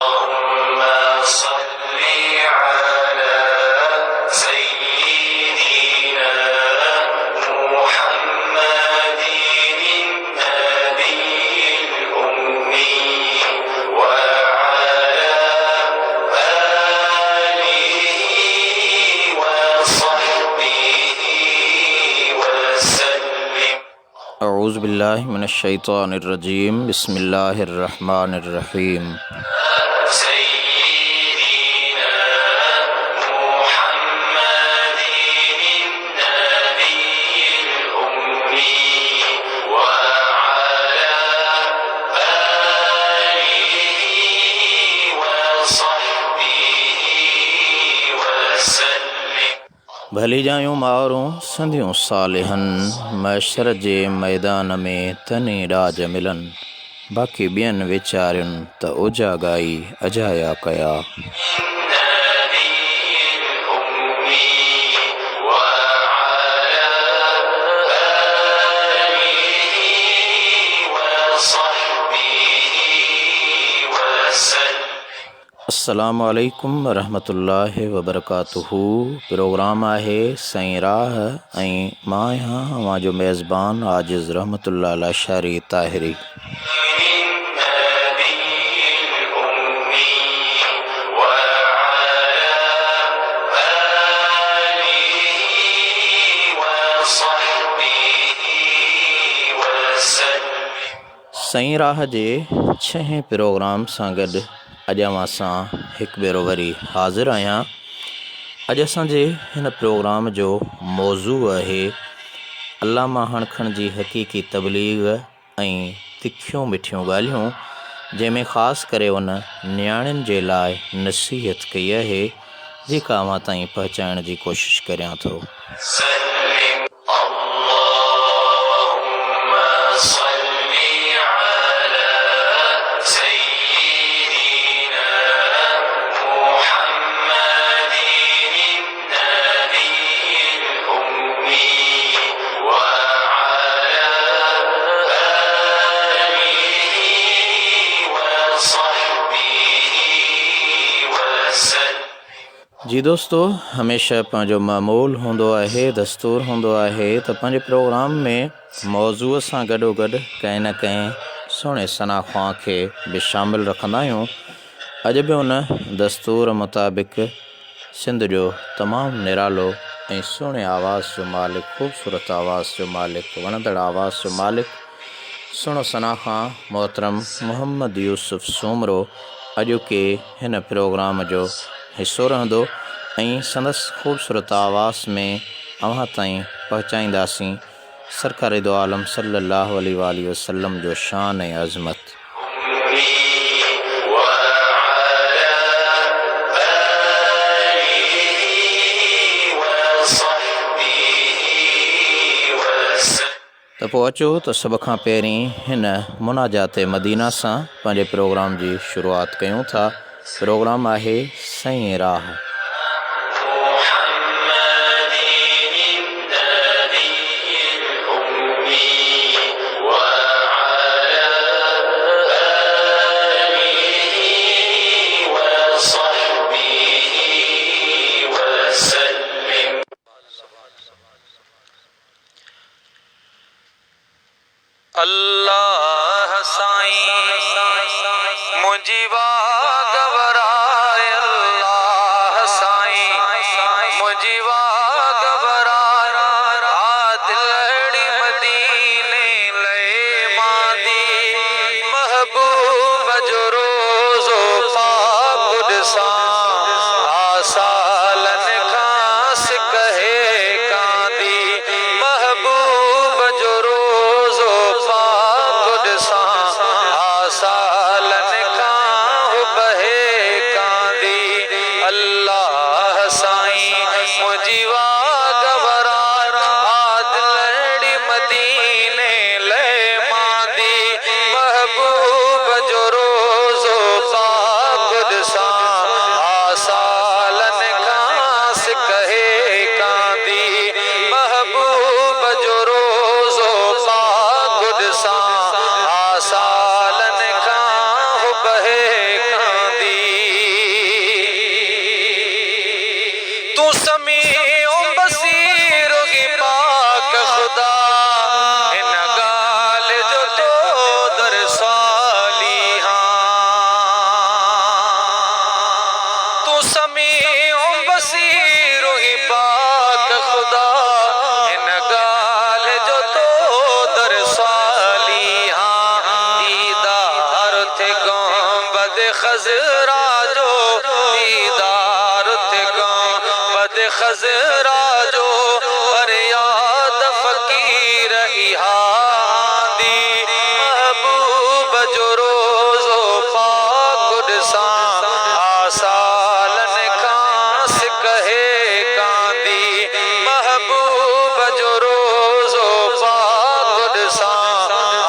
اللهم صل على سيدنا محمد النبي الأمي وعلى آله وصحبه وسلم. أعوذ بالله من الشيطان الرجيم بسم الله الرحمن الرحيم. سيدنا محمد النبي الأمي وعلى آله وصحبه وسلم. भली जायूं मारूं संधियूं सालिहन मैशर जे मैदान में तनी राज मिलन बाक़ी ॿियनि वीचारियुनि त उजागाई अजाया कया. النبي الأمي وعلى آله وصحبه وسلم. अस्सलामु अलैकुम वरहमतुल्लाहि वबरकातुहू. प्रोग्राम आहे सईं राह ऐं मां आहियां अवां जो मेज़बान आजिज़ रहमतुल्लाह अशरी ताहिरी. النبي الأمي وعلى آله وصحبه وسلم. सईं राह जे 6हें प्रोग्राम सां गॾु अॼु अवां सां हिकु भेरो वरी हाज़िर आहियां. अॼु असांजे हिन प्रोग्राम जो मौज़ू आहे अल्लामा हणखण जी हक़ीक़ी तबलीग ऐं तिखियूं मिठियूं ॻाल्हियूं, जंहिंमें ख़ासि करे उन नियाणियुनि जे लाइ नसीहत कई आहे जेका अवां ताईं पहुचाइण जी कोशिशि करियां थो. سلم اللهم صل على سيدنا محمد النبي الأمي وعلى آله وصحبه وسلم. जी दोस्तो, हमेशह पंहिंजो मामूल हूंदो आहे, दस्तूर हूंदो आहे त पंहिंजे प्रोग्राम में मौज़ूअ सां गॾोगॾु कंहिं न कंहिं सुहिणे सनाख़्वां खे बि शामिलु रखंदा आहियूं. अॼु बि उन दस्तूर मुताबिक़ सिंध जो तमामु निरालो ऐं सुहिणे आवाज़ जो मालिक, ख़ूबसूरत आवाज़ जो मालिक, वणंदड़ आवाज़ जो मालिक, सुहिणो सनाख़्वां मोहतरम मोहम्मद यूसुफ सूमरो अॼोके हिन प्रोग्राम जो हिसो रहंदो ऐं संदसि ख़ूबसूरत आवाज़ में अव्हां ताईं पहुचाईंदासीं सरकार दो आलम सल्लल्लाहु अलैहि वसल्लम जो शान ऐं अज़मत. وعلى آله وصحبه وسلم. त पोइ अचो त सभ खां पहिरीं हिन मुनाजात मदीना सां पंहिंजे प्रोग्राम जी शुरूआति कयूं था. प्रोग्राम आहे सईं राह. محمد النبي الأمي وعلى آله وصحبه وسلم. अल्लाह साईं मुंहिंजी वाह घबराए, अल्लाह खजरा जो दीदार थे बद खजरा जो फरियाद फकीर इहादी महबूब जो रोज़ो पाकुर सा आसालन कांस कहे कांदी महबूब जो रोज़ो पाकुर सा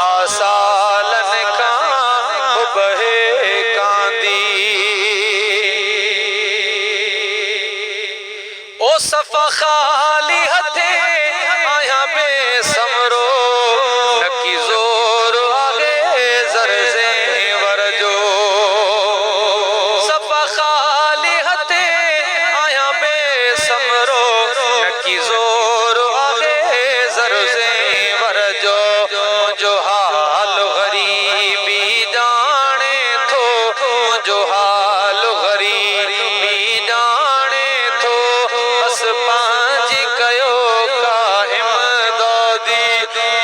आसालन कां बहे कांदी ओ सफ़ा खाली हथे आया बेसमरो नकी जोर आगे जरजे वरजो सफ़ा खाली हथे आया बेसमरो नकी जोर आगे जरजे वरजो जो हाल गरीबी जाने थो जो हाल गरीबी जाने थो बस पांच कयो कायम दादी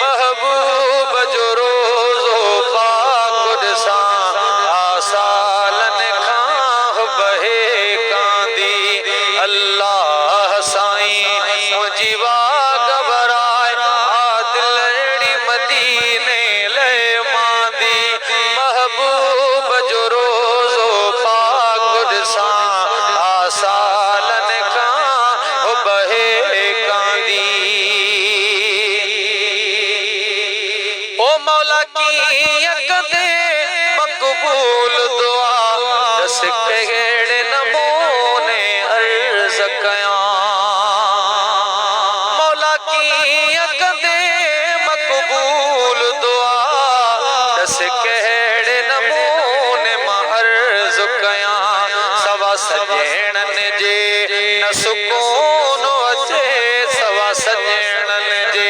महबूब जो रोज़ो पाकुर सा आसालन खां बहे कांदी अल्लाह साईं मुझीवा घबराए आदिलड़ी मदीने ले मांदी महबूब जो रोज़ो पाकुर सा आसालन खां बहे कांदी ओ मौला की यकदे मकबूल दुआ दस कहेड़े नमूने अर्ज़ कयां मौला की यकदे मकबूल दुआ दस कहेड़े नमूने मां अर्ज़ कयां सवा सजेणन जे न सुकून अचे सवा सजेणन जे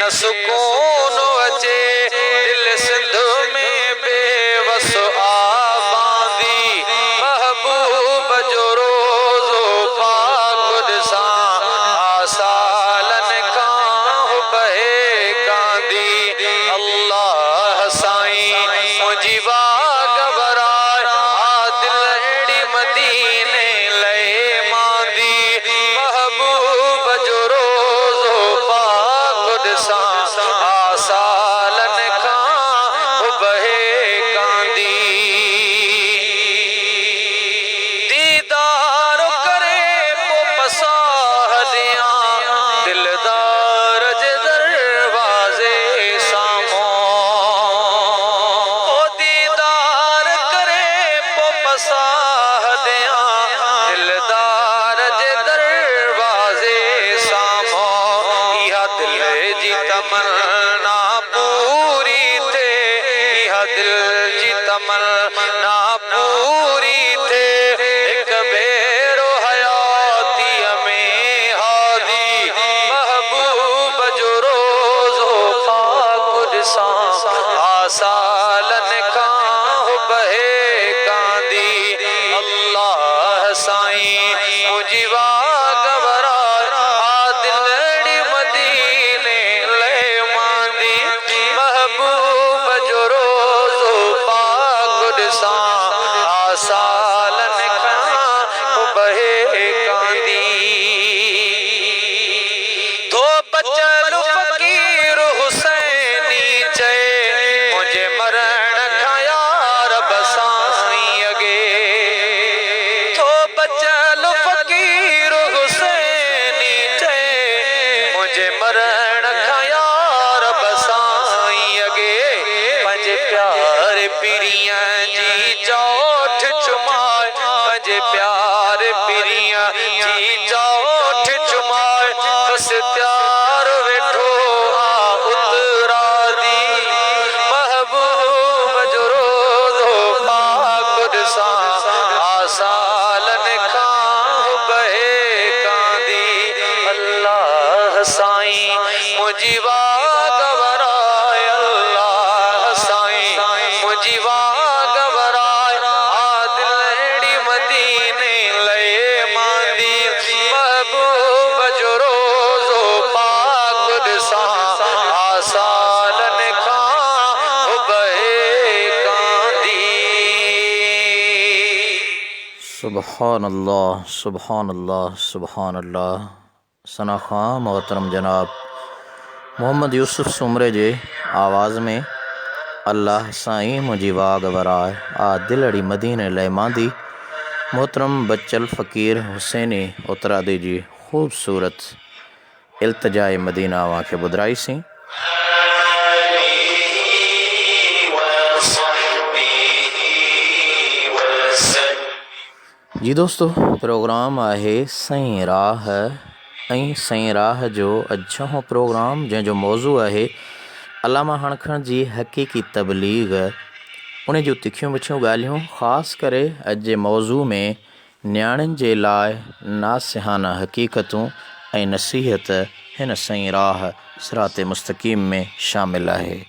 न सुकून अचे दिल सिंध में बेवस आबादी महबूब जो रोज़ो पाकुर सा आसालन खां बहे कांदी अल्लाह साईं मुझीवा घबराए आदिलड़ी मदीने ले मांदी महबूब जो रोज़ो पाकुर सा आसालन खां बहे कांदी दीदार करे पो पसाहदियां दिलदार जे दरवाजे सामो ओ दीदार करे पो पसाहदियां दिलदार जे दरवाजे सामो इहा दिल जी तमन्ना पूरी थे इहा दिल जी तमन्ना पूरी थे एक बेरो हयाती में हादी महबूब जो रोज़ो पाकुर सा आसालन खां बहे कांदी अल्लाह साईं मुझीवा घबराए आदिलड़ी मदीने ले मांदी महबूब जो रोज़ो पाकुर सा आसालन खां बहे कांदी तो बचल फकीर हुसैनी चए मुझे मरण खां यार बसाई अगे तो बचल फकीर हुसैनी चए मुझे मरण खां यार बसाई अगे पंज प्यार पिरिया जी चौठ चुमाए पंज प्यार पिरिया जी चौठ चुमाए बस त्यार वेठो आ उतरा दी महबूब जो रोज़ो पाकुर सा आसालन खां बहे कांदी अल्लाह साईं मुझीवा घबराए अल्लाह साईं मुझीवा घबराए आदिलड़ी मदीने सुबहान अल्लाह सुबहान अल्लाह सुबहान अल्लाह। सना ख़ां मोहतरम जनाब मोहम्मद यूसुफ सुमरे जे आवाज़ में अल्लाह साईं मुंहिंजी वाग वराए आ दिलड़ी मदीने लय मांदी मोहतरम बच्चल फ़कीर हुसैनी उतरादी जी ख़ूबसूरत इल्तिजाए मदीना वाखे ॿुधाईसीं। जी दोस्तों, प्रोग्राम आहे सही राह ऐं सही राह जो अॼु प्रोग्राम जंहिंजो मौज़ू आहे अलामा हणखण जी हक़ीक़ी तबलीग। उन जूं तिखियूं मिठियूं ॻाल्हियूं ख़ासि करे अॼु जे मौज़ू में न्याणियुनि जे लाइ नासिहाना हक़ीक़तूं ऐं नसीहत हिन सही राह सिराते मुस्तक़ीम में शामिल आहे।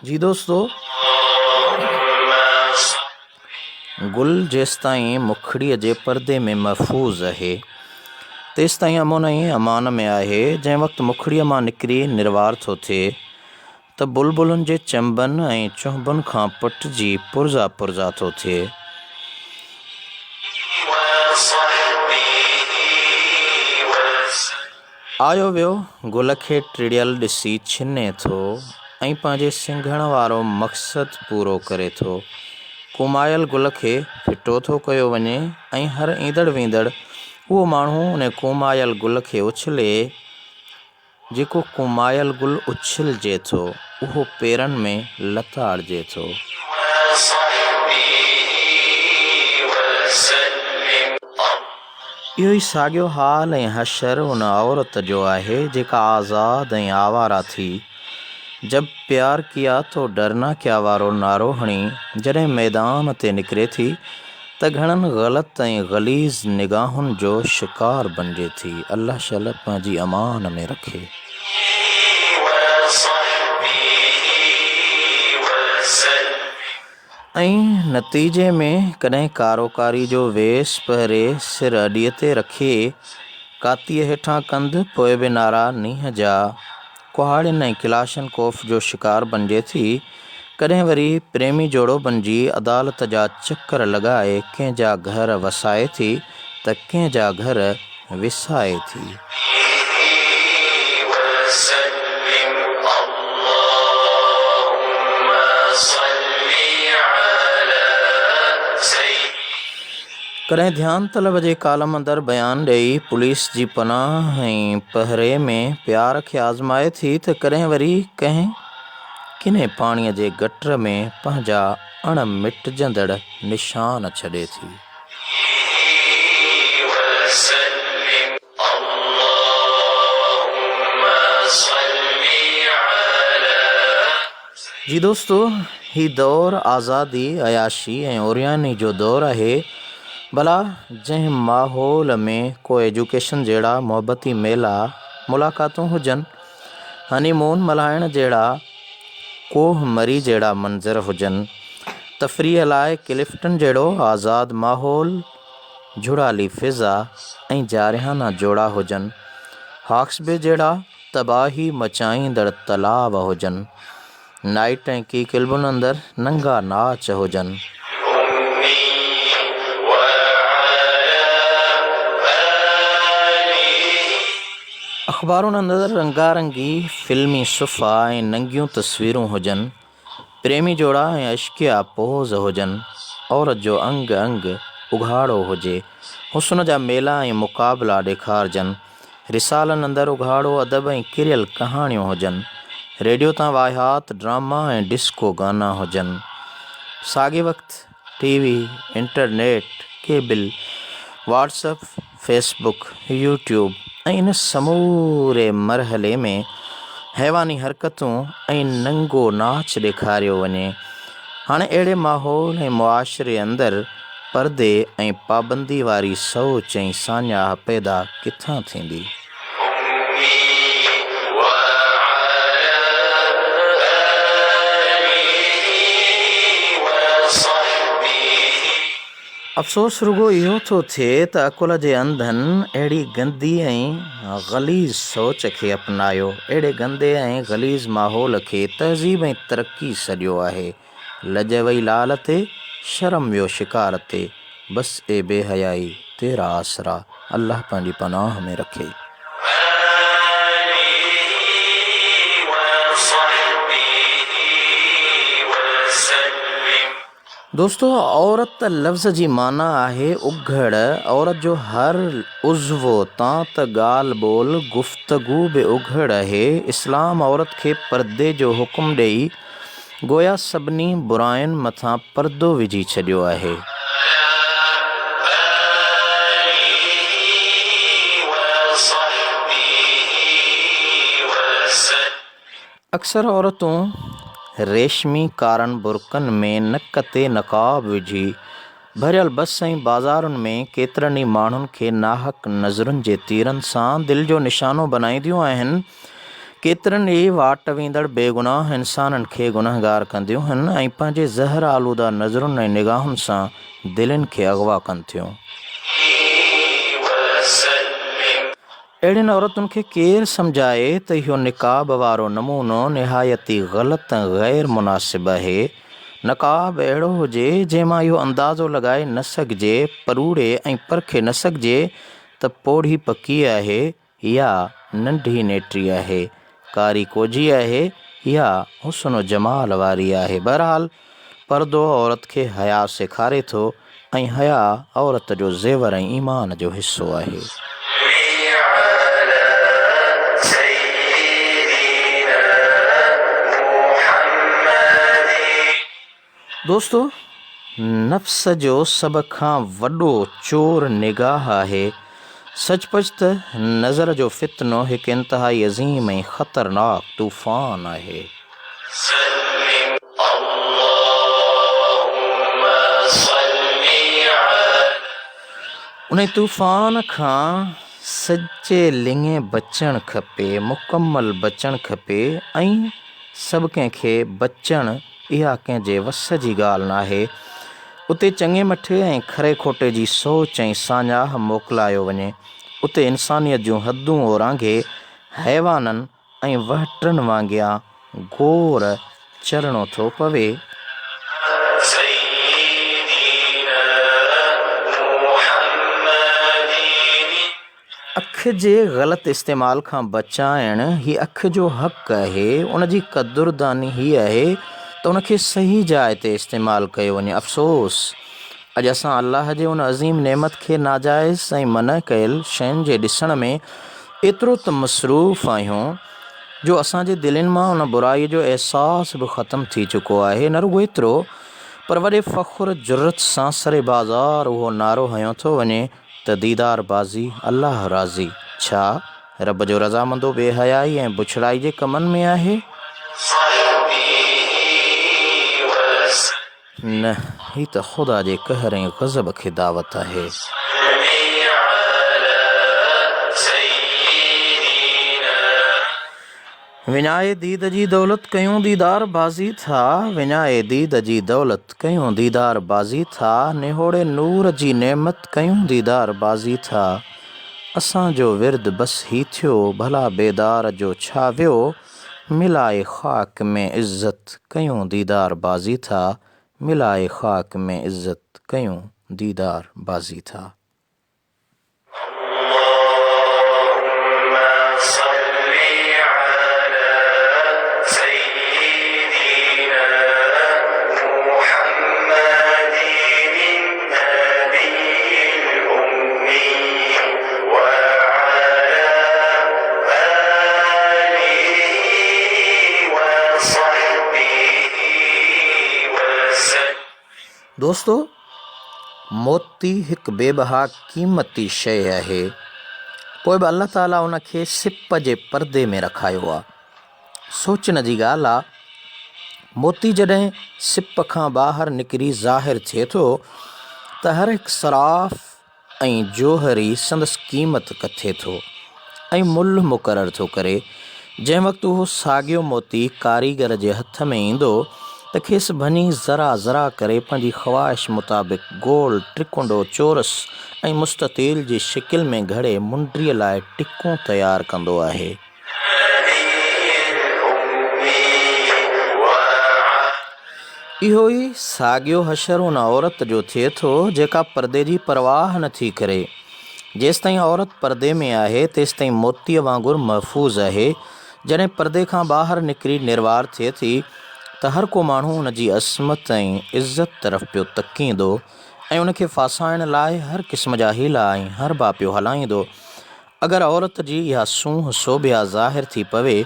जी दोस्तों, गुल जेसिताईं मुखड़ीअ जे पर्दे में महफ़ूज़ आहे तेसिताईं अमन ऐं अमान में आहे। जंहिं वक़्तु मुखड़ीअ मां निकिरी निर्वार थो थिए त बुलबुलुनि जे चंबनि ऐं चुंबनि खां पुटिजी पुरज़ा पुरज़ा थो थिए। आयो वियो गुल खे टिड़ियल ॾिसी छिने थो ऐं पंहिंजे सिंघण वारो मक़सदु पूरो करे थो। कुमायल गुल खे फिटो थो कयो वञे ऐं हर ईंदड़ वेंदड़ उहो माण्हू उन कुमायल गुल खे उछले। जेको कुमायल गुल उछलिजे थो उहो पेरनि में लताड़िजे थो। इहो ई साॻियो हाल ऐं हशर उन औरत जो आहे जेका आज़ाद ऐं आवारा थी जब प्यार किया तो डरना क्या वारो नारो हणी जॾहिं मैदान ते निकिरे थी त घणनि ग़लति ऐं ग़लीज़ निगाहुनि जो शिकार बणिजे थी। अल्लाह शल पंहिंजी अमान में रखे। ऐं नतीजे में कॾहिं कारोकारी जो वेस पहिरे सिर अॾीअ ते रखे कातीअ हेठां कंधु पोइ बि नारा नींहं जा कुहाड़ियुनि ऐं किलाशनकोफ जो शिकार बणिजे थी। कॾहिं वरी प्रेमी जोड़ो बणिजी अदालत जा चकर लॻाए कंहिंजा घर वसाए थी त कंहिंजा घर विसाए थी। कॾहिं ध्यानु तलब जे कालम अंदरि बयानु ॾेई पुलिस जी पनाह ऐं पहिरे में प्यार खे आज़माए थी त कॾहिं वरी कंहिं किने पाणीअ जे गटर में पंहिंजा अणमिटिजंदड़ निशान छॾे थी। जी दोस्तों, ही दौर आज़ादी अयाशी ऐं ओरियानी जो दौर आहे। भला जंहिं माहौल में को एजुकेशन जहिड़ा मोहबती मेला मुलाक़ातूं हुजनि, हनीमून मल्हाइण जहिड़ा कोह मरी जहिड़ा मंज़र हुजनि, तफ़रीह लाइ क्लिफ्टन जहिड़ो आज़ाद माहौल, झुड़ाली फ़िज़ा ऐं जारिहाना जोड़ा हुजनि, हॉक्सबे जहिड़ा तबाही मचाईंदड़ तलाव हुजनि, नाइट ऐं की क्लबुनि अंदरि नंगा नाच हुजनि, अख़बारुनि अंदरि रंगारंगी फिल्मी सुफ़ा ऐं नंगियूं तस्वीरूं हुजनि, प्रेमी जोड़ा ऐं अश्किया पोज़ हुजनि, औरत जो अंग अंग उघाड़ो हुजे, हुस्न जा मेला ऐं मुक़ाबला ॾेखारिजनि, रिसालनि अंदरि उघाड़ो अदब ऐं किरियल कहाणियूं हुजनि, रेडियो तां वाहियात ड्रामा ऐं डिस्को गाना हुजनि। साॻे वक़्तु TV, internet, cable, WhatsApp, Facebook, YouTube ऐं इन समूरे मरहले में हैवानी हरकतूं ऐं नंगो नाच ॾेखारियो वञे। हाणे अहिड़े माहौल ऐं मुआशिरे अंदरि परदे ऐं पाबंदी वारी सोच ऐं सान्याह पैदा किथां थींदी। أمي وعلى آله وصحبه अफ़सोस रुगो इहो थो थिए त अकुल जे अंधनि अहिड़ी गंदी ऐं ग़लीज़ सोच खे अपनायो, अहिड़े गंदे ऐं ग़लीज़ माहौल खे तहज़ीब ऐं तरक़ी सॼियो आहे। लॼ वई लाल ते, शर्म वियो शिकार ते, बस ए बेहयाई तेरा आसरा। अल्लाह पंहिंजी पनाह में रखे। آله وصحبه وسلم। दोस्तो, औरत लफ़्ज़ जी माना आहे उघड़। औरत जो हर उज़्व तां त ॻाल्हि ॿोल गुफ़्तगू बि उघड़ आहे। इस्लाम औरत खे परदे जो हुकुम ॾेई गोया सभिनी बुरायुनि मथां परदो विझी छॾियो आहे। अक्सर औरतूं रेशमी कारन बुरकनि में नक ते नक़ाब विझी भरियल बस ऐं बाज़ारुनि में केतिरनि ई माण्हुनि खे नाहक नज़रुनि जे तीरनि सां दिलि जो निशानो बनाईंदियूं आहिनि। केतिरनि ई वाट वेंदड़ बेगुनाह इंसाननि खे गुनहगार कंदियूं आहिनि ऐं पंहिंजे ज़हर आलूदा नज़रुनि ऐं निगाहुनि सां दिलनि खे अगवा कनि थियूं। अहिड़ियुनि औरतुनि खे केरु सम्झाए त इहो निकाब वारो नमूनो निहायती ग़लति ऐं ग़ैर मुनासिब आहे। नकाब अहिड़ो हुजे जंहिंमां इहो अंदाज़ो लॻाए न सघिजे, परूड़े ऐं परखे न सघिजे त पोढ़ी पकी आहे या नंढी नेटी आहे, कारी कोजी आहे या हुस्न जमाल वारी आहे। बहरहाल परदो औरत खे हया सेखारे थो ऐं हया औरत जो ज़ेवर ऐं ईमान जो हिस्सो आहे। दोस्तो, नफ़्स जो सभ खां वॾो चोर निगाह आहे। सचपच त नज़र जो फितनो हिकु इंतहाई अज़ीम ऐं ख़तरनाक तूफ़ान आहे। उन तूफ़ान खां सचे लिङे बचणु खपे, मुकमल बचणु खपे ऐं सभु कंहिंखे बचणु इहा कंहिंजे वस जी ॻाल्हि न आहे। उते चङे मठे ऐं खरे खोटे जी सोच ऐं सान्याह मोकिलायो वञे। उते इंसानियत जूं हदूं ओरांघे हैवाननि ऐं वहटनि वांगिया गोर चरणो थो पवे। अख जे ग़लति इस्तेमाल खां बचाइण ही अख जो हक़ आहे। उन जी क़दुरदानी ही आहे त उनखे सही जाइ ते इस्तेमालु कयो वञे। अफ़सोस, अॼु असां अल्लाह जे उन अज़ीम नेमत खे नाजाइज़ ऐं मन कयल शयुनि जे ॾिसण में एतिरो त मसरूफ़ आहियूं जो असांजे दिलनि मां उन बुराईअ जो अहसास बि ख़तमु थी चुको आहे। न रुगो एतिरो, पर वॾे फ़ख़्र जुरत सां सरे बाज़ार उहो नारो हयो थो वञे त दीदार बाज़ी अल्लाह राज़ी। छा रब जो रज़ामंदो बेहयाई ऐं बुछड़ाई जे कमनि में आहे? न, ही त ख़ुदा जे कहर ऐं ग़ज़ब खे दावत आहे। विञाए दीद जी दौलत कयूं दीदार बाज़ी था, विञाए दीद जी दौलत कयूं दीदार बाज़ी था, निहोड़े नूर जी नेमत कयूं दीदार बाज़ी था। असांजो विर्द बस ही थियो, भला बेदार जो छा वियो, मिलाए ख़ाक में इज़्ज़त कयूं दीदार बाज़ी था, मिलाए ख़ाक में इज़्ज़त कयूं दीदार बाज़ी था। दोस्तो, मोती हिकु बेबहा क़ीमती शइ आहे, पोइ बि अल्लाह ताला उनखे सिप जे परदे में रखायो आहे। सोचण जी ॻाल्हि आहे, मोती जॾहिं सिप खां ॿाहिरि निकिरी ज़ाहिर थिए थो त हर हिकु सराफ़ ऐं जोहरी संदसि क़ीमत कथे थो ऐं मुल्ह मुक़ररु थो करे। जंहिं वक़्तु उहो साॻियो मोती कारीगर जे हथ में ईंदो त खेसि भञी ज़रा ज़रा करे पंहिंजी ख़्वाहिश मुताबिक़ गोल त्रिकुंडो चोरस ऐं मुस्ततील जी शिकिल में घड़े मुंडीअ लाइ टिकूं तयारु कंदो आहे। इहो ई साॻियो हशर उन औरत जो थिए थो जेका पर्दे जी परवाह नथी करे। जेसिताईं औरत पर्दे में आहे तेसिताईं मोतीअ वांगुरु महफ़ूज़ आहे। जॾहिं पर्दे खां ॿाहिरि निकिरी निर्वार थिए थी त हर को माण्हू उन जी असमत ऐं इज़त तरफ़ पियो तकींदो ऐं उनखे फासाइण लाइ हर क़िस्म जा हीला ऐं हरबा पियो हलाईंदो। अगरि औरत जी इहा सूंहं सोभिया ज़ाहिर थी पवे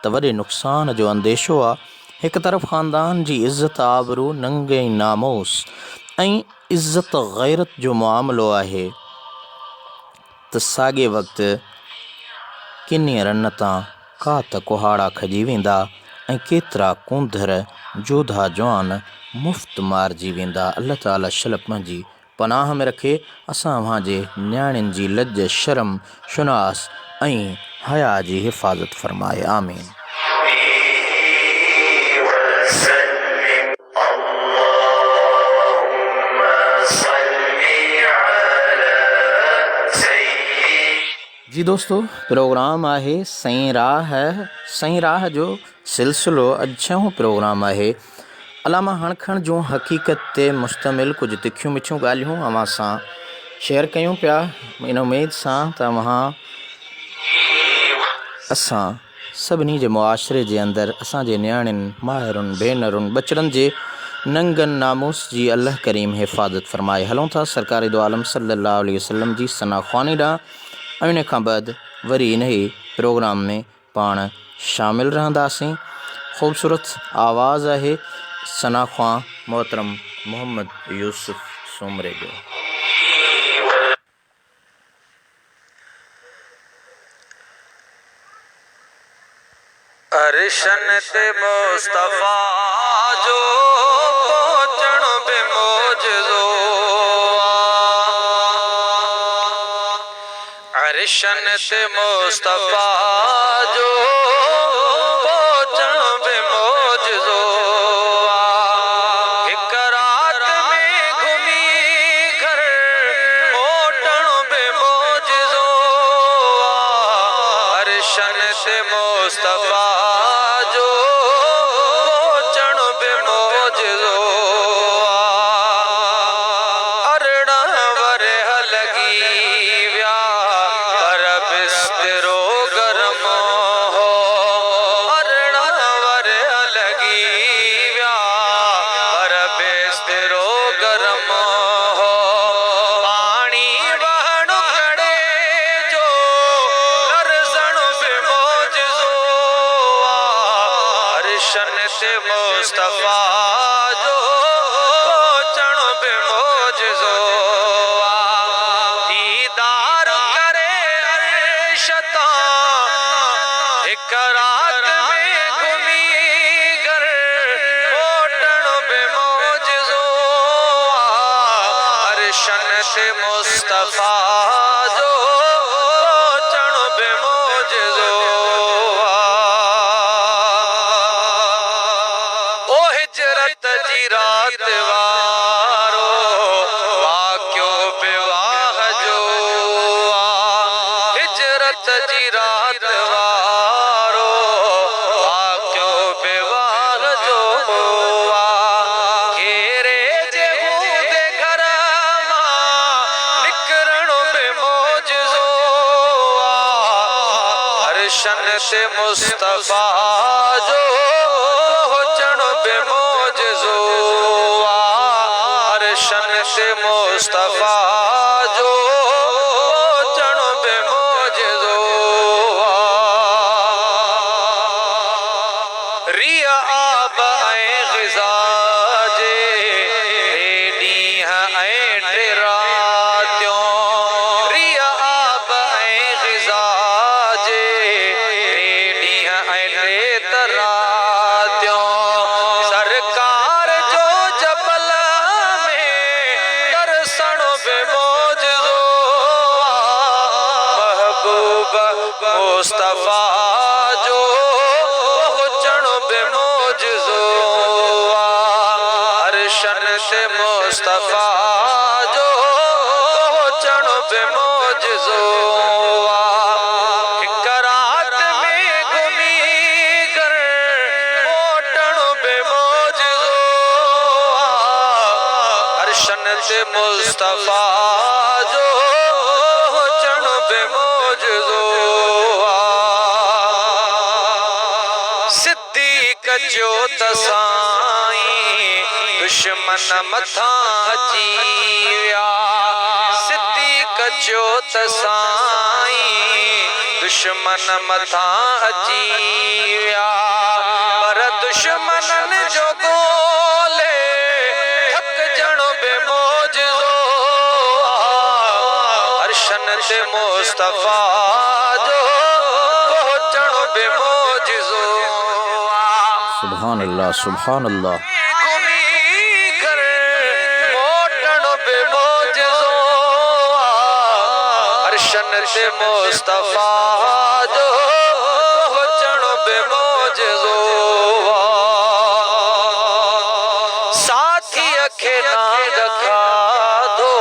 त वॾे नुक़सान जो अंदेशो आहे। हिकु तरफ़ ख़ानदान जी इज़त आबरू नंगे नामोस ऐं इज़त ग़ैरत जो मामिलो आहे त साॻे वक़्तु किन्हीअ रन तां का त कुहाड़ा खॼी वेंदा ऐं केतिरा कूंधर जोधा जवान मुफ़्त मारिजी वेंदा। अल्लाह ताला शल पंहिंजी पनाह में रखे। असां जे न्याणियुनि जी लज शर्म शुनास ऐं हया जी हिफ़ाज़त फ़रमाए। आमीन। जी दोस्तों, प्रोग्राम आहे सईं राह जो सिलसिलो। अॼु 6हों प्रोग्राम आहे। अलामा हणखण जूं हक़ीक़त ते मुश्तमिल कुझु तिखियूं मिठियूं ॻाल्हियूं अव्हां सां शेयर कयूं पिया, इन उमेद सां त असां सभिनी जे मुआशिरे जे अंदरि असांजे नियाणियुनि, माहिरुनि, भेनरुनि, बचड़नि जे नंगनि नामूस जी अल्लाह करीम हिफ़ाज़त फ़रमाए। हलूं था सरकार दो आलम सल्लल्लाहु अलैहि वसल्लम जी सना ख़्वानी ॾांहुं ऐं इन खां बाद वरी इन ई प्रोग्राम में पाण शामिल रहंदासीं। ख़ूबसूरत आवाज़ आहे सना ख़्वां मोहतरम मोहम्मद यूसुफ सुमरे जो। अरशन ते मुस्तफ़ा जो पहुचण बि मौजज़ो। अरशन ते मुस्तफ़ा जो पहुचण बि मौजज़ो। हिक रात में घुमी घर मोटण बि मौजज़ो। अरशन ते मुस्तफ़ा जो पहुचण बि मौजज़ो। अरिड़हं वरह लॻी विया पर बिस्तरो गरम हो। अरिड़हं वरह लॻी विया पर बिस्तरो गरम हो। पाणी वहण खड़े जो लरज़ण बि मौजज़ो। अरशन ते मुस्तफ़ा जो पहुचण बि मौजज़ो। दीदार करे अर्श तां हिक रात में घुमी घर मोटण बि मौजज़ो। अरशन ते मुस्तफ़ा जो पहुचण बि मौजज़ो। ओ हिजरत जी रात वारो वाक़ियो विवाह जो। हिजरत जी रात वारो वाक़ियो विवाह जो। घेरे जे हूंदे घर मां निकिरण बि मौजज़ो। अरशन ते मुस्तफ़ा जो पहुचण बि मौजज़ो। अरशन ते मुस्तफ़ा जो पहुचण बि मौजज़ो। रिया आब ऐं ग़िज़ा जे ॾींहं ऐं टे रातियूं। रिया आब ऐं ग़िज़ा जे ॾींहं ऐं टे रातियूं। सरकार जो जबल में दर्शन मुस्तफ़ा जो पहुँचण बे मोजज़ो अरशन ते मुस्तफ़ा जो पहुँचण बे मोजज़ो हिक रात में घुमी कर मोटण बे मोजज़ो अरशन ते मुस्तफ़ा जो पहुँचण बे मोजज़ो सिद्दीक़ जो त साईं दुश्मन मथा अची विया सिद्दीक़ जो त साईं दुश्मन मथा अची विया पर दुश्मनन जो गोले थकजण बे मोजज़ो अरशन ते मुस्तफ़ा जो पहुँचण बे मोजज़ो सुभान अल्लाह सुभान अल्लाह। घुमी कर मोटण बे मोजज़ो अरशन ते मुस्तफ़ा जो पहुँचण बे मोजज़ो साथीअ खे नांग खाधो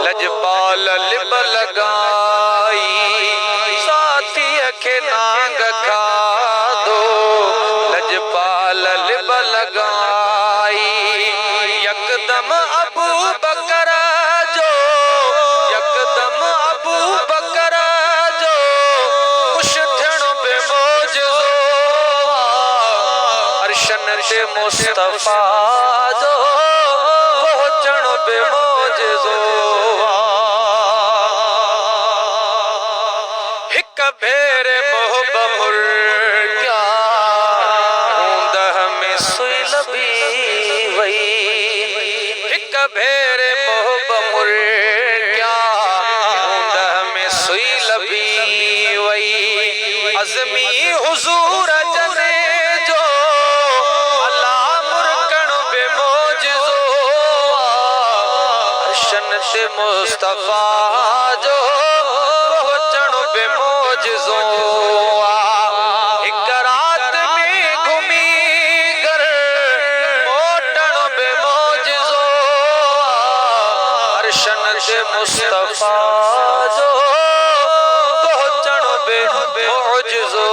लजपाल लिब लगाई साथीअ खे नांग खाधो लजपाल लिब लगाई यकदम अबू बकर जो यकदम अबू बकर जो खुश थियण बे मोजज़ो अरशन ते मुस्तफ़ा जो पहुँचण बे मोजज़ो हिक भेरे मोहब मुर्गिया ऊंदह में सुई लबी वई हिक भेरे मोहब मुर्गिया ऊंदह में सुई लबी वई अज़मी हुज़ूर जने जो अल्लाह मुरकण बे मोजज़ो अरशन ते मुस्तफ़ा जो पहुँचण बे मोजज़ो हिक रात में घुमी कर मोटण बे मोजज़ो अरशन ते मुस्तफ़ा जो पहुँचण बे मोजज़ो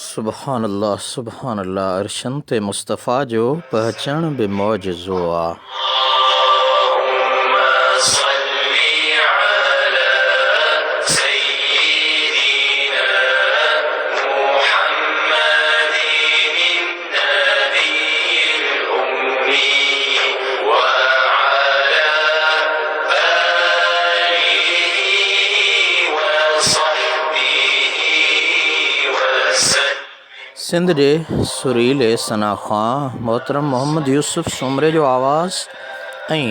सुभान अल्लाह सुभान अल्लाह। अरशन ते मुस्तफ़ा जो पहचण बे मोजज़ो आ। اللهم صل على سيدنا محمد النبي الأمي وعلى آله وصحبه وسلم सिंध जे सुरीले सना ख़ां मोहतरम मोहम्मद यूसुफ सुमरे जो आवाज़ ऐं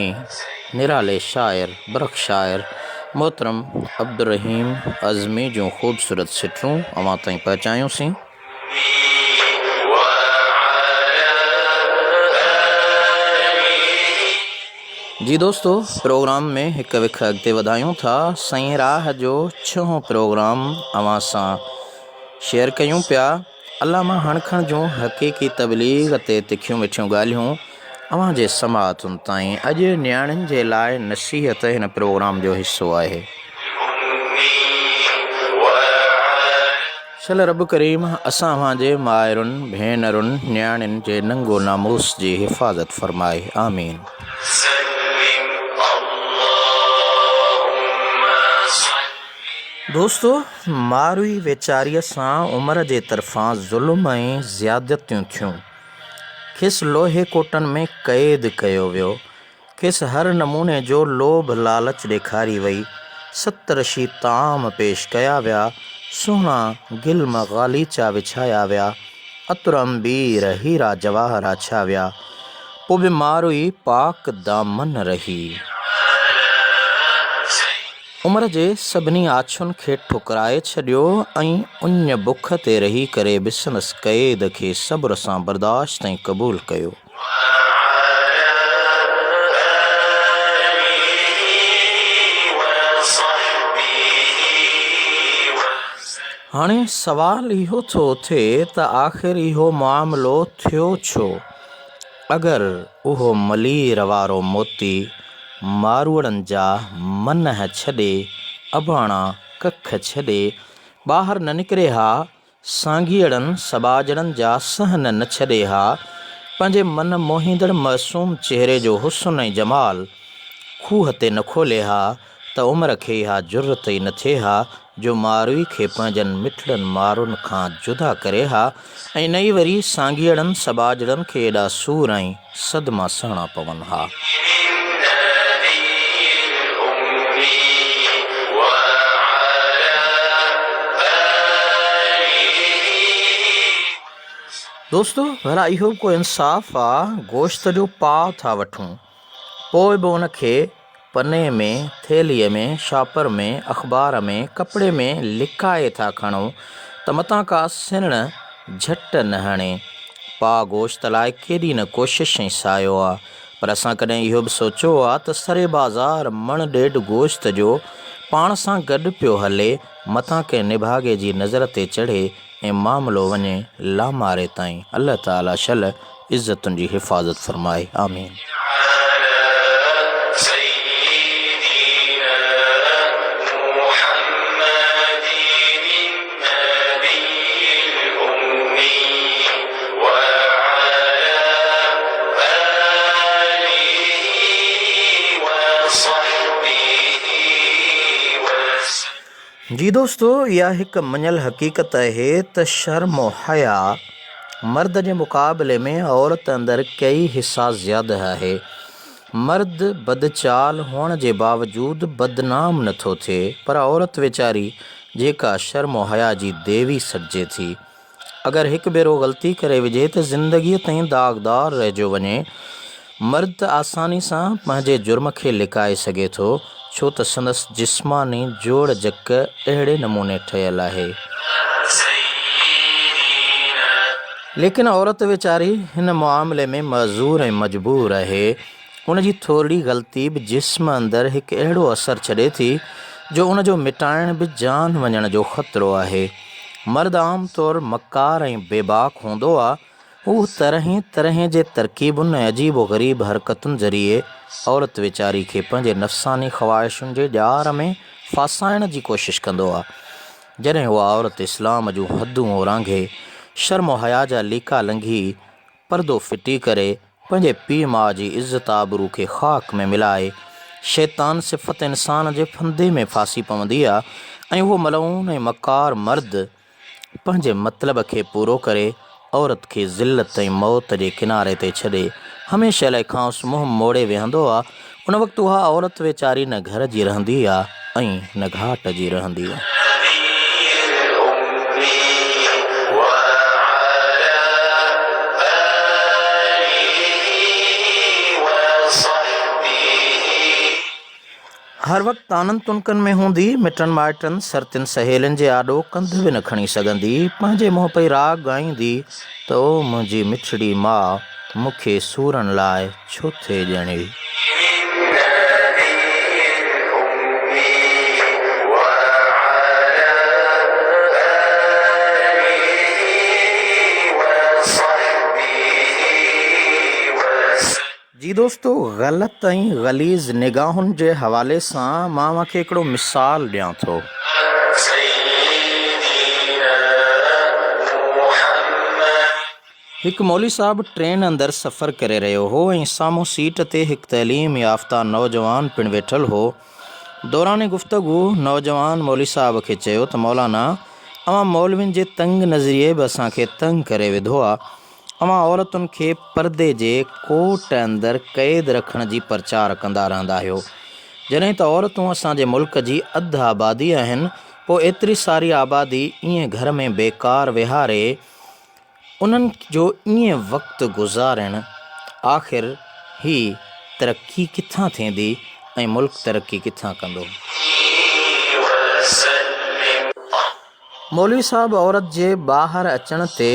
निराले शाइर बरख शाइर मोहतरम अब्दुर्रहीम अज़मी जूं ख़ूबसूरत सिटरूं अवां ताईं पहुचायूंसीं। जी दोस्तो, प्रोग्राम में हिक विख अॻिते वधायूं था। सईं राह जो 6हों प्रोग्राम अवां सां शेयर कयूं पिया। अल्लामा हणखण जूं हक़ीक़ी तबलीग ते तिखियूं मिठियूं ॻाल्हियूं अवां जे समाअतुनि ताईं। अॼु नियाणियुनि जे लाइ नसीहत हिन प्रोग्राम जो हिसो आहे। शल रब करीम असां अव्हांजे माइरुनि भेनरुनि नियाणियुनि जे नंगो नामूस जी हिफ़ाज़त फ़रमाए। आमीन। दोस्तो, मारूई वेचारीअ सां उमिरि जे तरफ़ां ज़ुल्म ऐं ज़ियादतियूं थियूं। खेसि लोहे कोटनि में क़ैद कयो वियो। खेसि हर नमूने जो लोभ लालच ॾेखारी वई। 70 ताम पेश कया विया। सुहिणा गिल्म ग़ालीचा विछाया विया। अतुर अंबीर हीरा जवाहर आछा विया। पोइ बि मारूई पाक दामन रही। उमिरि जे सभिनी आछुनि खे ठुकराए छॾियो ऐं उञ बुख ते रही करे बि संदसि क़ैद खे सब्र सां बर्दाश्त ऐं क़बूल कयो। हाणे सवाल इहो थो थिए त आख़िर इहो मामिलो थियो छो। अगरि उहो मलीर वारो मोती मारूड़नि जा मन छॾे अबाणा कख छॾे ॿाहिरि न निकिरे हा, सांघीअड़नि सबाजड़नि जा सहन न छॾे हा, पंहिंजे मन मोहींदड़ मासूम चहिरे जो हुस्न ऐं जमाल खूह ते न खोले हा, त उमिरि खे इहा ज़रूरत ई न थिए हा जो मारूई खे पंहिंजनि मिठड़नि मारुनि खां जुदा करे हा, ऐं नई वरी सांघीअड़नि सबाजड़नि खे एॾा सूर ऐं सदमा सहणा पवनि हा। दोस्तो, भला इहो को इंसाफ़ आहे? गोश्त जो पाव था वठूं, पोइ बि उनखे पने में, थेलीअ में, शापर में, अख़बार में, कपिड़े में लिकाए था खणूं त मतां का सिण झट न हणे। पाव गोश्त लाइ केॾी न कोशिश ऐं सायो आहे, पर असां कॾहिं इहो बि सोचियो आहे त सरे बाज़ार मण ॾेढ गोश्त जो पाण सां गॾु पियो हले, मतां कंहिं निभागे जी नज़र ते चढ़े ऐं मामिलो वञे लामारे ताईं। अल्लाह ताला शल इज़तुनि जी हिफ़ाज़त फ़रमाए, आमीन। जी दोस्तो, इहा हिकु मञल हक़ीक़त आहे त शर्म और हया मर्द जे मुक़ाबले में औरत अंदरि कई हिसा ज़्यादा आहे। मर्द बदचाल हुअण जे बावजूदु बदनाम नथो थिए, पर औरत वीचारी जेका शर्म और हया जी देवी सॾिजे थी, अगरि हिकु भेरो ग़लती करे विझे त ज़िंदगीअ ताईं दाग़दार रहिजो वञे। मर्द आसानी सां पंहिंजे जुर्म खे लिकाए सघे थो, छो त संदसि जिस्मानी जोड़ जक अहिड़े नमूने ठहियल आहे। लेकिन औरत वीचारी हिन मामले में मज़ूर ऐं मजबूर आहे। उनजी थोरी ग़लती बि जिस्म अंदरि हिकु अहिड़ो असरु छॾे थी जो उनजो मिटाइण बि जान वञण जो ख़तरो आहे। मर्द आम तौरु मकार ऐं बेबाक हूंदो आहे। हू तरह तरह जे तरकीबुनि ऐं अजीब ग़रीब हरकतुनि ज़रिए औरत वीचारी खे पंहिंजे नफ़सानी ख़्वाहिशुनि जे ॼार में फासाइण जी कोशिशि कंदो आहे। जॾहिं उहा औरत इस्लाम जूं हदूं ओरांघे शर्म और हया जा लीका लंघी पर्दो फिटी करे पंहिंजे पीउ माउ जी इज़त आबरू खे ख़ाक में मिलाए शैतान सिफ़त इंसान जे फंदे में फासी पवंदी आहे, ऐं उहो मलऊन ऐं मकार मर्द पंहिंजे मतिलब खे पूरो करे औरत खे ज़िल्लत ऐं मौत जे किनारे ते छॾे हमेशह लाइ खांसि मुंहुं मोड़े वेहंदो आहे। उन वक़्तु उहा औरत वीचारी न घर जी रहंदी आहे ऐं न घाट जी रहंदी आहे। हर वक़्तु आनंद तुनकनि में हूंदी, मिटनि माइटनि सरतियुनि सहेलियुनि जे आॾो कंध बि न खणी सघंदी, पंहिंजे मुंहुं पई राग ॻाईंदी त ओ मुंहिंजी मिठड़ी माउ, मूंखे सूरनि लाइ छो थिए ॼणी। जी दोस्तो, ग़लति ऐं ग़लीज़ निगाहुनि जे हवाले सां मां तव्हांखे हिकिड़ो मिसाल ॾियां थो। हिकु मौली साहब ट्रेन अंदरि सफ़र करे रहियो हो ऐं साम्हूं सीट ते हिकु तइलीम याफ़्ता नौजवान पिणु वेठल हो। दौरान गुफ़्तगू नौजवान मौली साहब खे चयो त मौलाना, अवां मौलवियुनि जे तंग नज़रिए बि असांखे तंग करे विधो आहे। अवां औरतुनि खे पर्दे जे कोट अंदरि क़ैद रखण जी प्रचार कंदा रहंदा आहियो। जॾहिं त औरतूं असांजे मुल्क जी अधु आबादी आहिनि, पोइ एतिरी सारी आबादी ईअं घर में बेकार विहारे उन्हनि जो ईअं वक़्तु गुज़ारणु, आख़िर ही तरक़ी किथां थींदी ऐं मुल्क तरक़ी किथां कंदो। मौलवी साहब औरत जे ॿाहिरि अचण ते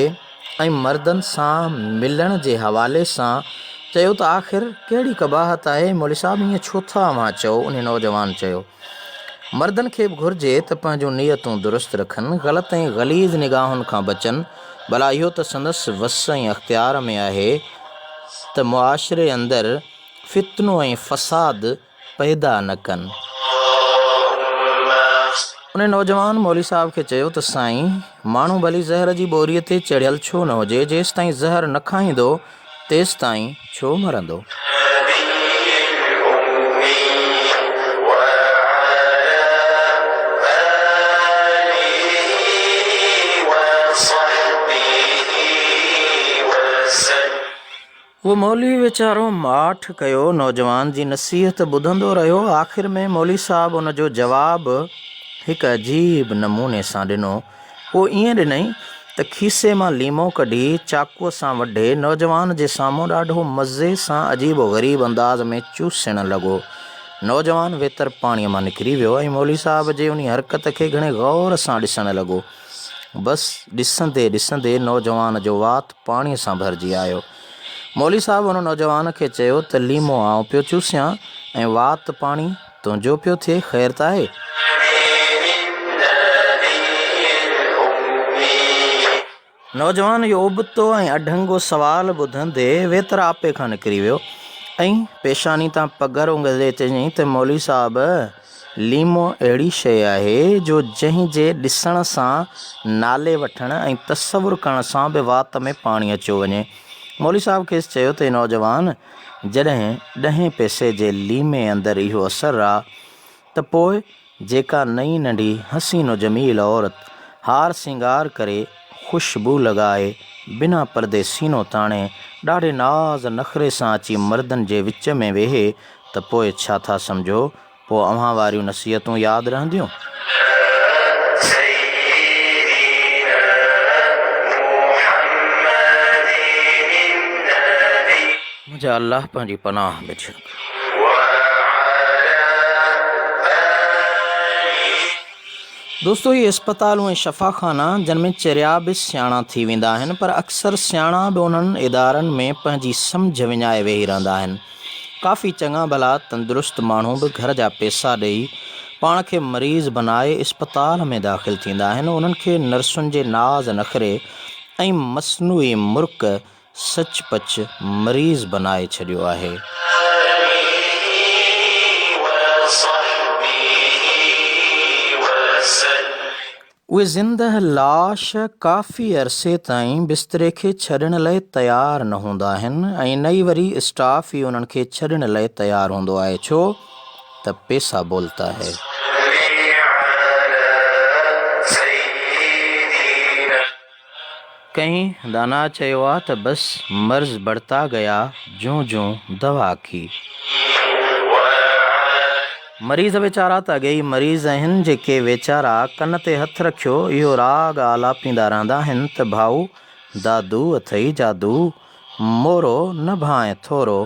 ऐं मर्दनि सां मिलण जे हवाले सां चयो त आख़िर कहिड़ी कबाहत आहे? मौलवी साहब ईअं छो था मां चयो? उन नौजवान चयो, मर्दनि खे बि घुरिजे त पंहिंजूं नियतूं दुरुस्त रखनि, ग़लति ऐं ग़लीज़ निगाहुनि खां बचनि। भला इहो त संदसि वस ऐं अख़्तियार में आहे त मुआशिरे अंदरि फितनो ऐं फ़साद पैदा न कनि। उन नौजवान मौली साहब खे चयो त साईं, माण्हू भली ज़हर जी ॿोरीअ ते चढ़ियल छो न हुजे, जेसि ताईं ज़हर न खाईंदो तेसि ताईं छो मरंदो। उहो मौलवी वीचारो माठ कयो, नौजवान जी नसीहत ॿुधंदो रहियो। आख़िर में मौली साहब उन जो जवाबु हिकु अजीब नमूने सां ॾिनो। उहो ईअं ॾिनई त खीसे मां लीमो कढी चाकूअ सां वढे नौजवान जे साम्हूं ॾाढो मज़े सां अजीब ग़रीब अंदाज़ में चूसण लॻो। नौजवान वेतर पाणीअ मां निकिरी वियो ऐं मौली साहब जे उन हरकत खे घणे गौर सां ॾिसण लॻो। बसि ॾिसंदे ॾिसंदे नौजवान जो वात पाणीअ सां भरिजी आयो। मौली साहब उन नौजवान खे चयो त लीमो आउं पियो चूसियां ऐं वात पाणी तुंहिंजो पियो थिए, ख़ैर त आहे? नौजवान इहो उबतो ऐं अढंगो सुवालु ॿुधंदे वेतर आपे खां निकिरी वियो ऐं पेशानी तां पघर उंगले चयईं त मौली साहब, लीमो अहिड़ी शइ आहे जो जंहिं जे ॾिसण सां, नाले वठण ऐं तसवुरु करण सां बि वात में पाणी अचो वञे। मौली साहब खेसि चयो त नौजवान, जॾहिं 10 पैसे जे लीमे अंदरि इहो असरु आहे त पोइ जेका नई नंढी हसीनो जमील औरत हार सिंगार करे, ख़ुशबू लॻाए, बिना परदे सीनो ताणे, ॾाढे नाज़ नख़रे सां अची मर्दनि जे विच में वेहे त पोइ छा था सम्झो, पोइ अव्हां वारियूं नसीहतूं यादि रहंदियूं? मुंहिंजा अल्लाह पंहिंजी पनाह में छॾ। दोस्तो, इहे अस्पतालूं ऐं शफ़ाखाना जिन में चरिया बि सियाणा थी वेंदा आहिनि, पर अक्सर सियाणा बि उन्हनि इदारनि में पंहिंजी सम्झ विञाए वेही रहंदा आहिनि। काफ़ी चङा भला तंदुरुस्त माण्हू बि घर जा पैसा ॾेई पाण खे मरीज़ बनाए अस्पताल में दाख़िल थींदा आहिनि। उन्हनि खे नर्सुनि जे नाज़ नख़रे ऐं मसनूई मुर्क सचपच मरीज़ बनाए छॾियो आहे। उहे ज़िंदह लाश काफ़ी अरसे ताईं बिस्तरे खे छॾण लाइ तयारु न हूंदा आहिनि ऐं नई वरी स्टाफ ई उन्हनि खे छॾण लाइ तयारु हूंदो आहे, छो त पैसा बोलता है। कहीं दाना चयो आहे त बसि मर्ज़ बढ़ता गया जूं जूं दवा की। मरीज़ वेचारा त अॻे ई मरीज़ आहिनि, जेके वेचारा कन ते हथु रखियो इहो राग आलापींदा रहंदा आहिनि त भाऊ दादू अथई जादू, मोरो न भाए थोरो,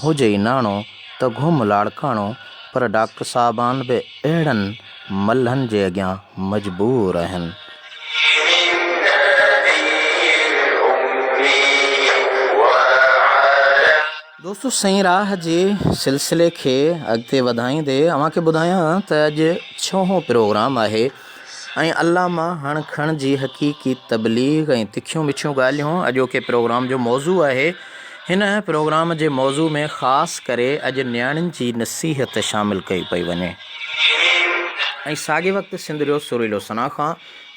हुजे ई नाणो त घुम लाड़काणो। पर डॉक्टर साहबान बि अहिड़नि मल्हनि जे अॻियां मजबूर आहिनि। दोस्तो, सही राह जे सिलसिले खे अॻिते वधाईंदे अव्हांखे ॿुधायां त अॼु 6हों प्रोग्राम आहे ऐं अल्लामा हण खण जी हक़ीक़ी तबलीग ऐं तिखियूं मिठियूं ॻाल्हियूं अॼोके प्रोग्राम जो मौज़ू आहे। हिन प्रोग्राम जे मौज़ू में ख़ासि करे अॼु नियाणियुनि जी नसीहत शामिलु कई पई वञे ऐं साॻे वक़्तु सिंधरियो सुरीलो सना खां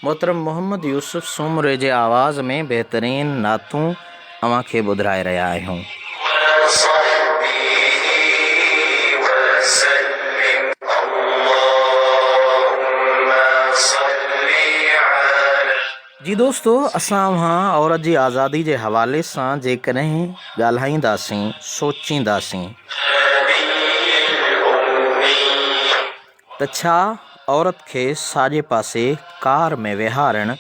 मोहतरम मोहम्मद यूसुफ सूमरे जे आवाज़ में बहितरीन नातूं अव्हांखे ॿुधाए रहिया आहियूं। जी दोस्तो, असां औरत जी आज़ादी जे हवाले सां जेकॾहिं ॻाल्हाईंदासीं, सोचींदासीं त छा औरत खे साॼे पासे कार में विहारणु,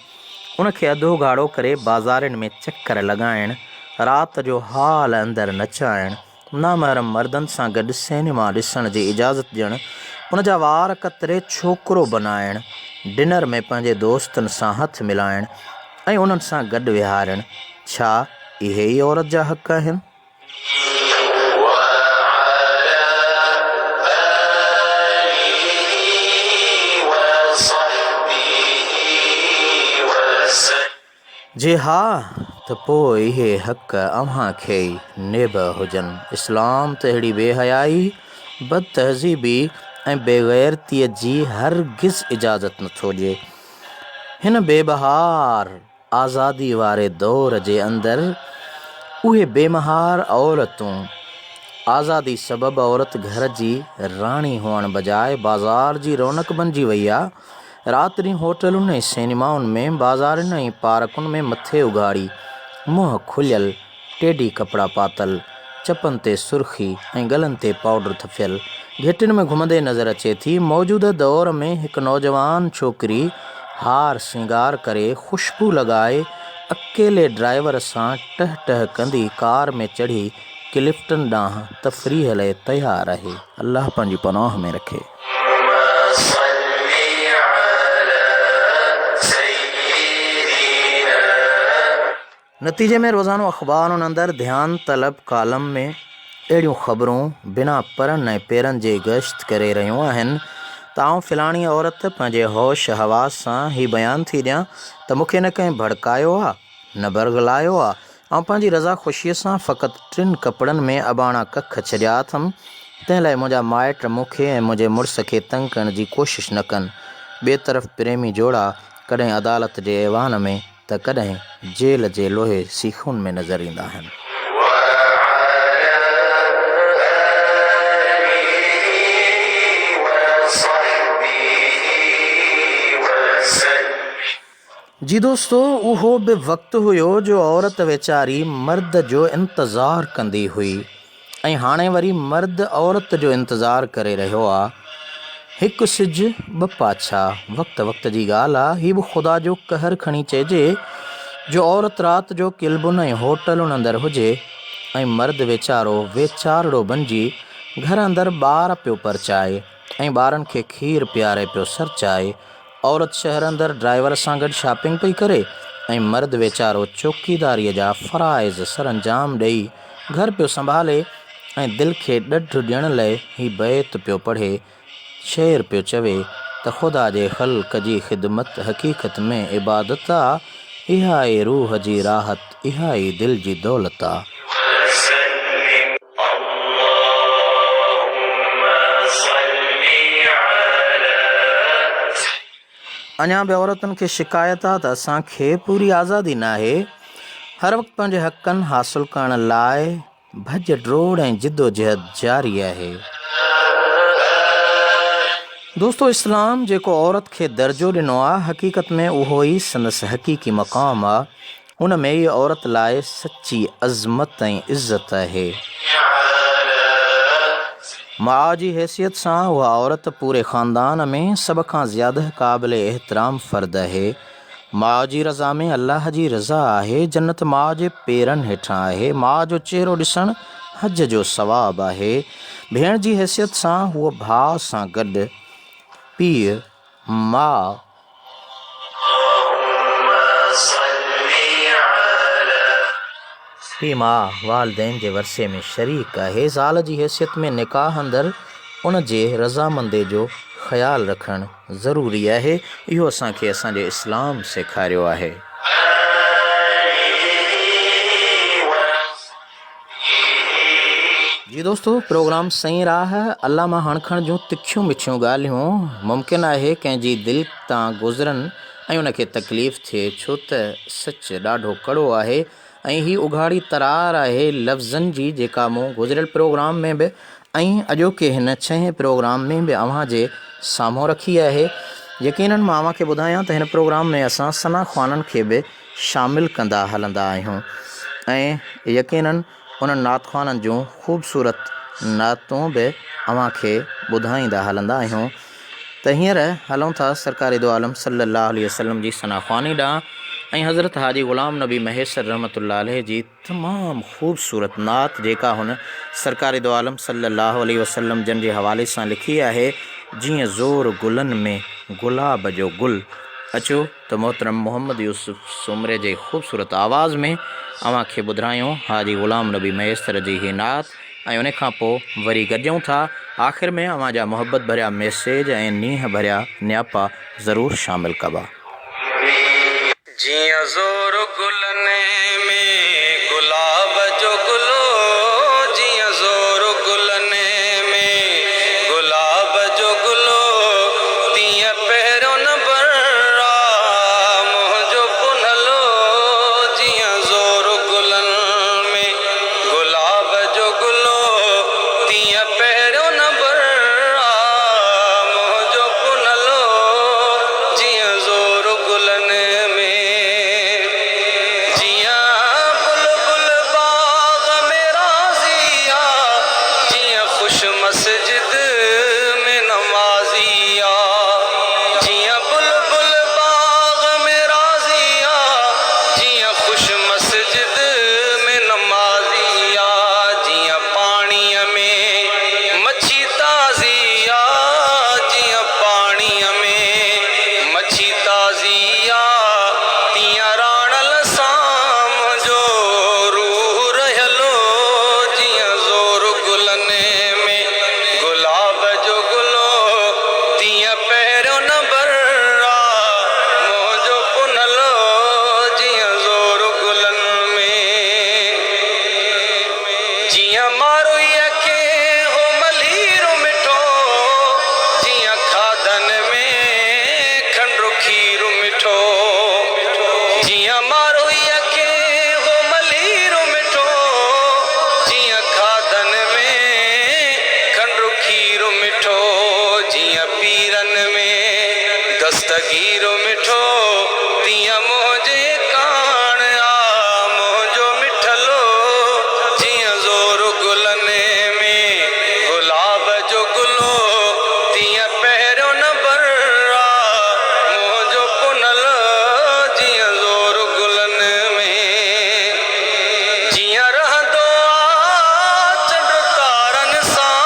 उनखे अधो घाड़ो करे बाज़ारनि में चकर लॻाइणु, राति जो हाल अंदरि नचाइणु, नामहरम मर्दनि सां गॾु सिनेमा ॾिसण जी इजाज़त ॾियणु, उनजा वार कतरे छोकिरो बनाइणु, डिनर में पंहिंजे दोस्तनि सां हथु मिलाइणु ऐं उन्हनि सां गॾु विहारणु, छा इहे ई औरत जा हक़ आहिनि? जे हा त पोइ इहे हक़ अव्हांखे नेब हुजनि। इस्लाम त अहिड़ी बेहयाई, बदतहज़ीबी ऐं बेग़ैरतीअ जी हरगिज़ इजाज़त नथो ॾिए। हिन बेबहार आज़ादी वारे दौर जे अंदरि उहे बेमहार औरतूं, आज़ादी सबबि औरत घर जी राणी हुअण बजाए बाज़ार जी रौनक बणिजी वई आहे। राति ॾींहुं होटलुनि ऐं सिनेमाउनि में, बाज़ारनि ऐं पार्कुनि में मथे उघाड़ी, मुंहुं खुलियल, टेडी कपिड़ा पातल, चपनि ते सुर्ख़ी ऐं गलनि ते पाउडर थफियल घेटियुनि में घुमंदे नज़र अचे थी। मौजूदा दौर में हिकु नौजवान छोकिरी हार श्रंगार करे, ख़ुशबू लॻाए, अकेले ड्राइवर सां टह टह कंदी कार में चढ़ी क्लिफ्टन ॾांहुं तफ़रीह लाइ तयारु आहे। अल्लाह पंहिंजी पनाह में रखे। नतीजे में रोज़ानो अख़बारुनि अंदरि ध्यान तलब कालम में अहिड़ियूं ख़बरूं बिना परनि ऐं पेरनि जे गश्त करे रहियूं आहिनि त आउं फ़िलाणी औरत पंहिंजे होश हवास सां ही बयानु थी ॾियां त मूंखे न कंहिं भड़कायो आहे, न बरगलायो आहे, ऐं पंहिंजी रज़ा ख़ुशीअ सां फ़क़ति 3 कपिड़नि में अबाणा कख छॾिया अथमि। तंहिं लाइ मुंहिंजा माइट मूंखे ऐं मुंहिंजे मुड़ुस खे तंग करण जी कोशिश न कनि। ॿिए तरफ़ प्रेमी जोड़ा कॾहिं अदालत जे ऐवान में त कॾहिं जेल जे लोहे सीखुनि में नज़र ईंदा आहिनि। जी दोस्तो, उहो बि वक़्तु हुयो जो औरत वेचारी मर्द जो इंतज़ारु कंदी हुई ऐं हाणे वरी मर्द औरत जो इंतज़ारु करे रहियो आहे। हिकु सिज ॿ पाछा, वक़्त वक़्त जी ॻाल्हि आहे। हीउ बि ख़ुदा जो कहर खणी चइजे जो औरत राति जो क्लबुनि ऐं होटलुनि अंदरि हुजे ऐं मर्द वेचारो वेचारड़ो बणिजी घर अंदरि ॿार पियो परचाए ऐं ॿारनि खे खीरु पीआरे पियो सरचाए। औरत शहर अंदरि ड्राइवर सां गॾु शॉपिंग पई करे ऐं मर्द वेचारो चौकीदारीअ जा फ़राइज़ सरअंजाम ॾेई घर पियो संभाले ऐं दिलि खे ॾढु ॾियण लाइ ही बैत पियो पढ़े, शेर पियो चवे त ख़ुदा जे ख़ल्क़ जी ख़िदमत हक़ीक़त में इबादत आहे। इहा ई रूह जी राहत, इहा ई दिलि जी दौलत आहे। अञा बि औरतुनि खे शिकायत आहे त असांखे पूरी आज़ादी न आहे। हर वक़्तु पंहिंजे हक़नि हासिलु करण लाइ भॼ ड्रोड़ ऐं जिदोजहद जारी आहे। दोस्तो, इस्लाम जेको औरत खे दर्जो ॾिनो आहे, हक़ीक़त में उहो ई संदसि हक़ीक़ी मक़ाम आहे। उन में ई औरत लाइ सची अज़मत ऐं इज़त आहे। माउ जी हैसियत सां उहा औरत पूरे ख़ानदान में सभ खां ज़्यादा क़ाबिल एहतराम फ़र्द आहे। माउ जी रज़ा में अल्लाह जी रज़ा आहे। जन्नत माउ जे पेरनि हेठां आहे। माउ जो चहिरो ॾिसणु हज जो सवाबु आहे। भेण जी हैसियत सां उहो भाउ सां गॾु पीउ, माउ, पीउ माउ वालिदैन जे वरसे में शरीक आहे। ज़ाल जी हैसियत में निकाह अंदरि उन जे रज़ामंदे जो ख़्यालु रखणु ज़रूरी आहे। इहो असांखे असांजे इस्लाम सेखारियो आहे। जी दोस्तो, प्रोग्राम सही राह, अल्लाह मां हणखण जूं तिखियूं मिठियूं ॻाल्हियूं मुमकिन आहे कंहिंजी दिलि तां गुज़रनि ऐं उनखे तकलीफ़ थिए, छो त सच ॾाढो कड़ो आहे ऐं ही उघाड़ी तरार आहे लफ़्ज़नि जी जेका मूं गुज़िरियल प्रोग्राम में बि ऐं अॼोके हिन 6 प्रोग्राम में बि अव्हां जे साम्हूं रखी आहे। यकीनन मां अव्हांखे ॿुधायां त हिन प्रोग्राम में असां सना ख़्वाननि खे बि शामिलु कंदा हलंदा आहियूं ऐं यकीनन उन्हनि नात ख़्वाननि जूं ख़ूबसूरत नातूं बि अव्हांखे ॿुधाईंदा हलंदा आहियूं। त हींअर हलूं था सरकारी दो आलम सल्लल्लाहु अलैहि वसल्लम जी सना ख़्वानी ॾांहुं ऐं हज़रत हाजी ग़ुलाम नबी महेसर रहमतुल्लाह अलैह जी तमामु ख़ूबसूरत नात जेका हुन सरकारी दो आलम सल्लल्लाहु अलैहि वसल्लम जन जे हवाले सां लिखी आहे। जीअं ज़ोर गुलनि में गुलाब जो गुल। अचो त मोहतरम मोहम्मद यूसुफ सुमरे जे ख़ूबसूरत आवाज़ में अव्हांखे ॿुधायूं हाजी ग़ुलाम नबी महेसर जी ही नात ऐं उन खां पोइ वरी गॾिजूं था। आख़िर में अव्हां जा मोहब्बत भरिया मैसेज ऐं नीह भरिया नियापा ज़रूरु शामिलु कबा। जिया ज़ोर गुलने में गुलाब जो गुलो, जिया ज़ोर गुलने में गुलाब जो गुलो, तीअं पहिरियों न बर्रा मुंहिंजो पुनलो। जिया ज़ोर गुलनि में गुलाब जो गुलो, तीअं पहिरियों न बर्रा मुंहिंजो पुनलो। जिया ज़ोर गुलनि में जिया बुलबुल बाग में राज़िया, जिया ख़ुश मस्जिद में नमाज़िया। जिया बुलबुल बाग में राज़िया, जिया ख़ुश मस्जिद में नमाज़िया। जिया पाणीअ में मच्छी ताज़िया, जिया पाणीअ में मच्छी ताज़िया, तीअं राणल सां मुंहिंजो रूह रहियलो। जिया ज़ोर गुलनि में गुलाब जो गुलो, तीअं पहिरियों न बर्रा मुंहिंजो पुनलो। जिया ज़ोर गुलनि में जिया मारुईअ खे हो मलीर मिठो, जिया खाधन में खंडु खीर मिठो। जिया मारुईअ खे हो मलीर मिठो, जिया खाधन में खंडु खीर मिठो। जिया पीरनि में दस्तगीर मिठो, तीअं मुंहिंजे कान आ मुंहिंजो मिठलो। जिया ज़ोर गुलनि में गुलाब जो गुलो, तीअं पहिरियों न बर्रा मुंहिंजो पुनलो। जिया ज़ोर गुलनि में जिया रहंदो आ चंड तारनि सां,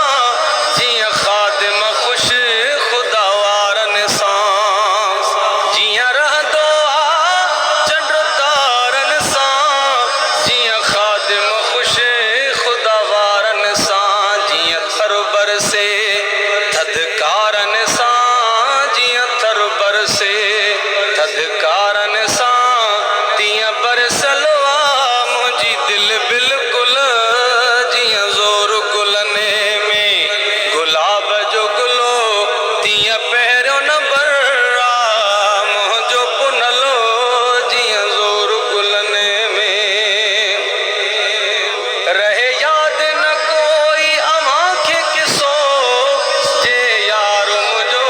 जिया ख़ादिम ख़ुशि ख़ुदा वारनि सां। जिया रहंदो आ चंड तारनि सां, जिया ख़ादिम ख़ुशि ख़ुदा वारनि सां। जिया थर बरसे थधिकारनि सां, जिया थर बरसे थधिकारनि सां, तीअं बरसलो आ मुंहिंजी दिलि बिल्कुलु। जिया ज़ोर गुलनि में गुलाब जो गुलो, तीअं पहिरियों न बर्रा मुंहिंजो पुनलो। जिया ज़ोर गुलनि में रहे यादि न कोई अव्हां खे किसो, जे यार मुंहिंजो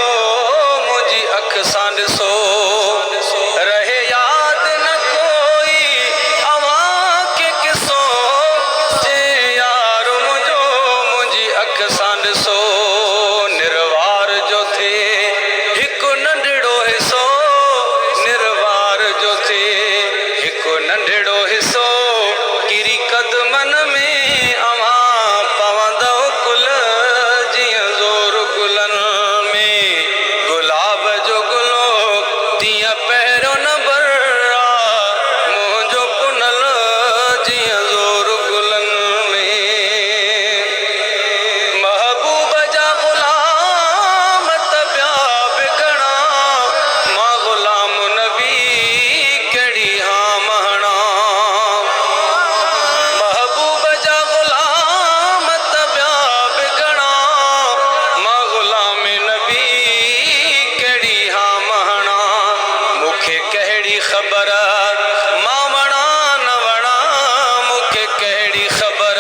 मुंहिंजी अख सां ॾिसो। रहे यादि न कोई अव्हां खे किसो, जे यार मुंहिंजो मुंहिंजी अख सां ॾिसो। निर्वार जो थिए हिकु नंढिड़ो हिसो, निर्वार जो थिए हिकु नंढिड़ो हिसो, किरी क़दमनि में अव्हां पवंदव कुल। जिया ज़ोर गुलनि में गुलाब जो गुलो, तीअं पहिरियों न बर्रा मुंहिंजो पुनलो। जिया ज़ोर गुलनि में महबूब जा ग़ुलाम त ॿिया बि घणा, मां ग़ुलाम नबी कहिड़ी हाम हणा। महबूब जा ग़ुलाम त ॿिया बि घणा, मां ग़ुलाम नबी कहिड़ी हाम हणा। मूंखे कहिड़ी ख़बर मां वणा न वणा, मूंखे कहिड़ी ख़बर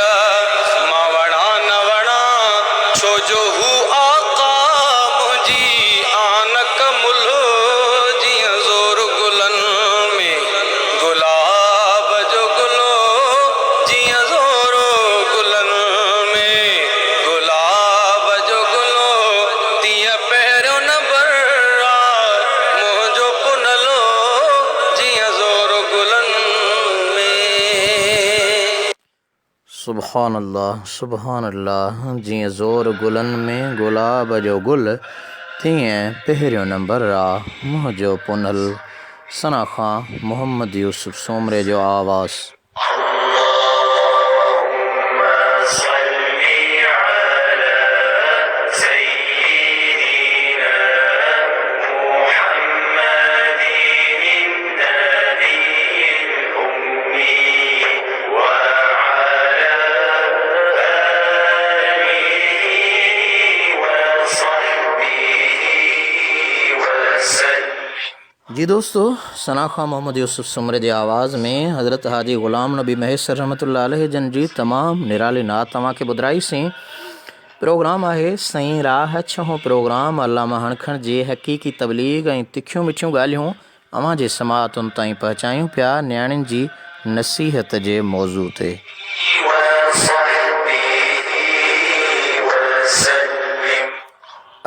मां वणा न वणा, छो जो हू आका मुंहिंजी आनक मुल्हो। जिया ज़ोर गुलनि में गुलाब जो गुलो, जिया ज़ोर गुलनि में गुलाब जो गुलो, तीअं पहिरियों न बर्रा मुंहिंजो पुनलो। जिया ज़ोर गुलनि में सुभान अल्लाह। जीअं ज़ोर गुलनि में गुलाब जो गुल, तीअं पहिरियों नंबर आहे मुंहिंजो पुनल। सना खां मोहम्मद यूसुफ सोमरे जो आवाज़। سيدنا محمد النبي जी दोस्तों, सना खां मोहम्मद यूसुफ सुमरे जी आवाज़ में हज़रत हाजी ग़ुलाम नबी महेसर रहमतुल्लाह अलैह जन जी तमामु निराली नात तव्हांखे ॿुधाईसीं। प्रोग्राम आहे सईं राह छहो प्रोग्राम अल्लामा हणखण जी हक़ीक़ी तबलीग ऐं तिखियूं मिठियूं ॻाल्हियूं अव्हां जे समाअतुनि ताईं पहुचायूं पिया न्याणियुनि जी नसीहत जे मौज़ू ते।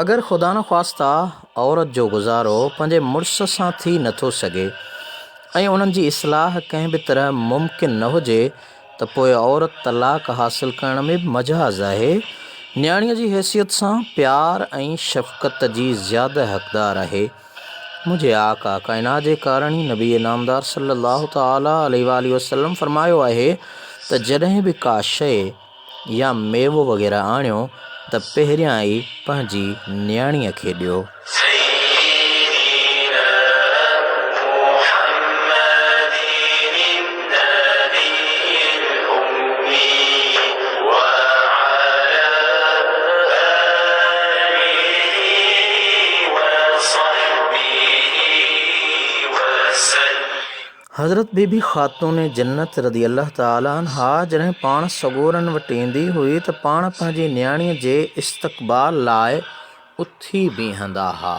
अगरि ख़ुदा न ख़्वास्ता औरत जो गुज़ारो पंहिंजे मुड़ुस सां थी नथो सघे ऐं उन्हनि जी इस्लाह कंहिं बि तरह मुमकिन न हुजे त पोइ औरत तलाक हासिल करण में मजाज़ आहे। न्याणीअ जी हैसियत सां प्यार ऐं शफ़क़त जी ज़्यादा हक़दार आहे। मुंहिंजे आका काइनात जे कारणी नबी नामदार सल्लल्लाहु तआला अलैहि वसल्लम फरमायो आहे त जॾहिं बि का शइ या मेवो वग़ैरह आणियो त पहिरियां ई पंहिंजी न्याणीअ खे ॾियो। हज़रत बीबी ख़ातून जन्नत रदी अल्लाह ताला अन्हा जॾहिं पाण सगोरनि वटि ईंदी हुई त पाण पंहिंजी न्याणीअ जे इस्तक़बाल लाइ उथी बीहंदा हुआ।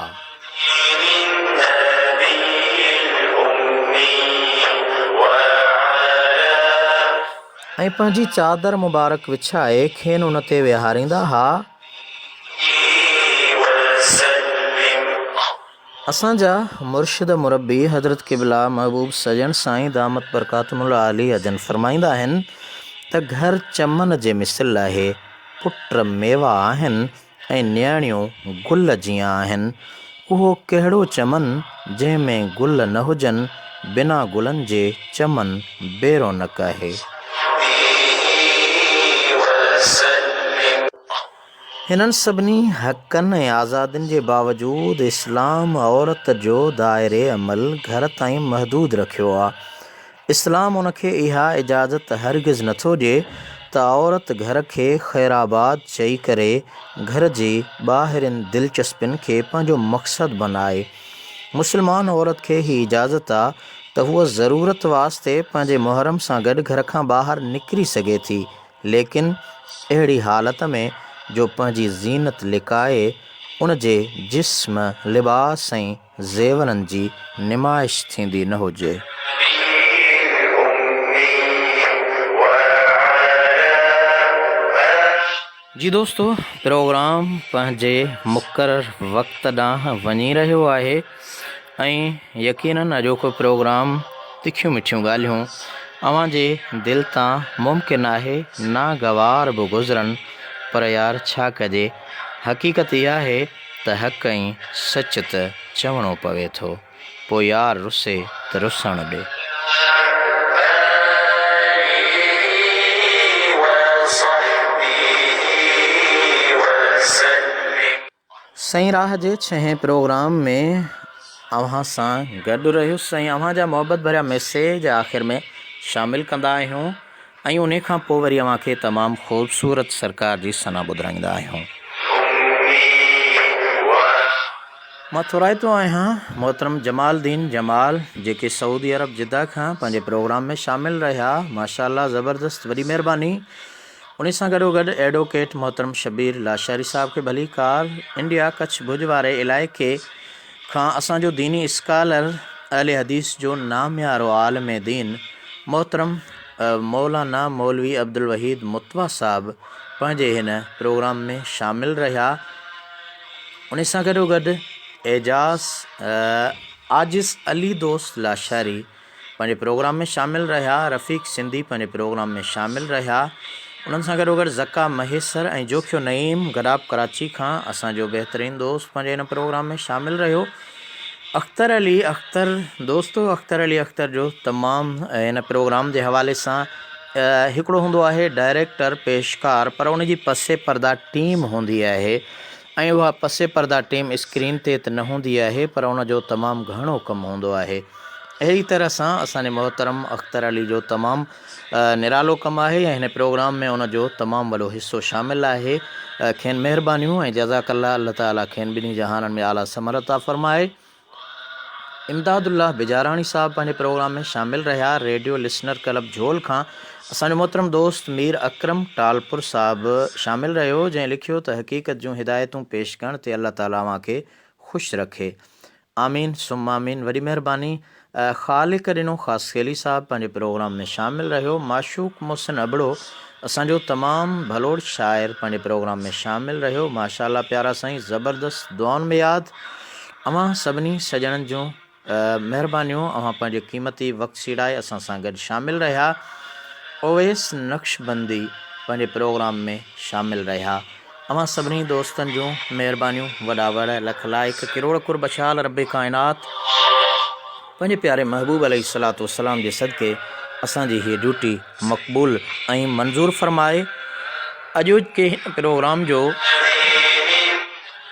ऐं पंहिंजी चादर मुबारक विछाए खेनि उन ते विहारींदा हुआ। असांजा मुर्शिद मुरबी हज़रत क़िबला महबूब सजन साईं दामत बरकातुहुल आलिया जन फरमाईंदा आहिनि त घर चमन जे मिसल आहे, पुट मेवा आहिनि ऐं न्याणियूं गुल जीअं आहिनि। उहो कहिड़ो चमन जंहिंमें गुल न हुजनि, बिना गुलनि जे चमन बेरोनक आहे। हिननि सभिनी हक़नि ऐं आज़ादियुनि जे बावजूदि इस्लाम औरत जो दाइरे अमल घर ताईं महदूद रखियो आहे। इस्लाम उनखे इहा इजाज़त हरगिज़ नथो ॾिए त औरत घर खे ख़ैराबाद चई करे घर जी ॿाहिरिन दिलचस्पियुनि खे पंहिंजो मक़सदु बणाए। मुस्लमान औरत खे ही इजाज़त आहे त हूअ ज़रूरत वास्ते पंहिंजे मुहर्रम सां गॾु घर खां ॿाहिरि निकिरी सघे थी, लेकिन अहिड़ी हालत में जो पंहिंजी ज़ीनत लिकाए उन जे जिस्म, लिबास ऐं ज़ेवरनि जी नुमाइश थींदी न हुजे। जी दोस्तो, प्रोग्राम पंहिंजे मुक़ररु वक़्त ॾांहुं वञी रहियो आहे ऐं यकीनन अॼोको प्रोग्राम तिखियूं मिठियूं ॻाल्हियूं अव्हां जे दिलि तां मुमकिन आहे नागवार बि गुज़रनि, पर यार छा कजे, हक़ीक़त इहा आहे त हक़ ऐं सच त चवणो पवे थो। पोइ यार रुसे त रुसणु ॾे। सईं राह जे 6हें प्रोग्राम में अव्हां सां गॾु रहियुसि ऐं अव्हां जा मोहबत भरिया मैसेज आख़िर में शामिलु कंदा आहियूं ऐं उन खां पोइ वरी अव्हां खे तमामु ख़ूबसूरत सरकार जी सना ॿुधाईंदा आहियूं। मां थोराईतो आहियां मोहतरम जमालदीन जमाल, जेके सऊदी अरब जिद्दा खां पंहिंजे प्रोग्राम में शामिलु रहिया। माशाअल्लाह, ज़बरदस्त, वॾी महिरबानी। उन सां गॾोगॾु एडवोकेट मोहतरम शबीर लाशारी साहब खे भली कार, इंडिया कच्छ भुज वारे इलाइक़े खां असांजो दीनी स्कॉलर अहले हदीस जो नामियारो आलिम दीन मोहतरम मौलाना मौलवी अब्दुल वहीद मुतवा साहब पंहिंजे हिन प्रोग्राम में शामिलु रहिया। उन सां गॾोगॾु एजाज़ आजिज़ अली दोस्त लाशारी पंहिंजे प्रोग्राम में शामिलु रहिया। रफ़ीक सिंधी पंहिंजे प्रोग्राम में शामिलु रहिया। उन्हनि सां गॾोगॾु ज़का महेसर ऐं जोखियो नईम गडाब कराची खां असांजो बहितरीनु दोस्त पंहिंजे हिन प्रोग्राम में शामिलु रहियो। अख़्तर अली अख़्तर दोस्तो, अख़्तर अली अख़्तर जो तमामु हिन प्रोग्राम जे हवाले सां हिकिड़ो हूंदो आहे डायरेक्टर पेशकार, पर उन जी पसे पर्दा टीम हूंदी आहे ऐं उहा पसे पर्दा टीम स्क्रीन ते त न हूंदी आहे, पर उन जो तमामु घणो कमु हूंदो आहे। अहिड़ी तरह सां असांजे मोहतरम अख़्तर अली जो तमामु निरालो कमु आहे ऐं हिन प्रोग्राम में उन जो तमामु वॾो हिसो शामिलु आहे। खेनि महिरबानियूं ऐं जज़ाकल्ला, अल्लाह ताला खेनि ॿिन्ही जहाननि में आला समरता फ़रमाए। इमदादुल्लाह बिजाराणी साहब पंहिंजे प्रोग्राम में शामिल रहिया। रेडियो लिसनर क्लब झोल खां असांजो मोहतरम दोस्त मीर अकरम टालपुर साहब शामिल रहियो, जंहिं लिखियो त हक़ीक़त जूं हिदायतूं पेश करण ते अल्लाह ताला अव्हांखे ख़ुशि रखे। आमीन सुम आमीन। वॾी महिरबानी। ख़ालिक ॾिनो ख़ासखेली साहब पंहिंजे प्रोग्राम में शामिल रहियो। माशूक मोहसिन अबड़ो असांजो तमामु भलोड़ शाइर पंहिंजे प्रोग्राम में शामिल रहियो। माशाअल्लाह प्यारा साईं, ज़बरदस्त दुआउनि में यादि। अव्हां सभिनी सॼणनि जूं महिरबानियूं। अव्हां पंहिंजे क़ीमती वक़्तु सीड़ाए असां सां गॾु शामिल रहिया। ओवैस नक्शबंदी पंहिंजे प्रोग्राम में शामिल रहिया। अव्हां सभिनी दोस्तनि जूं महिरबानियूं। वॾा वड़ लख लाइक किरोड़ कुर्ब बशाल रब काइनात पंहिंजे प्यारे महबूब अलैहिस्सलातु वस्सलाम जे सदके असांजी हीअ ड्यूटी मक़बूल ऐं मंज़ूर फरमाए। अॼु के हिन प्रोग्राम जो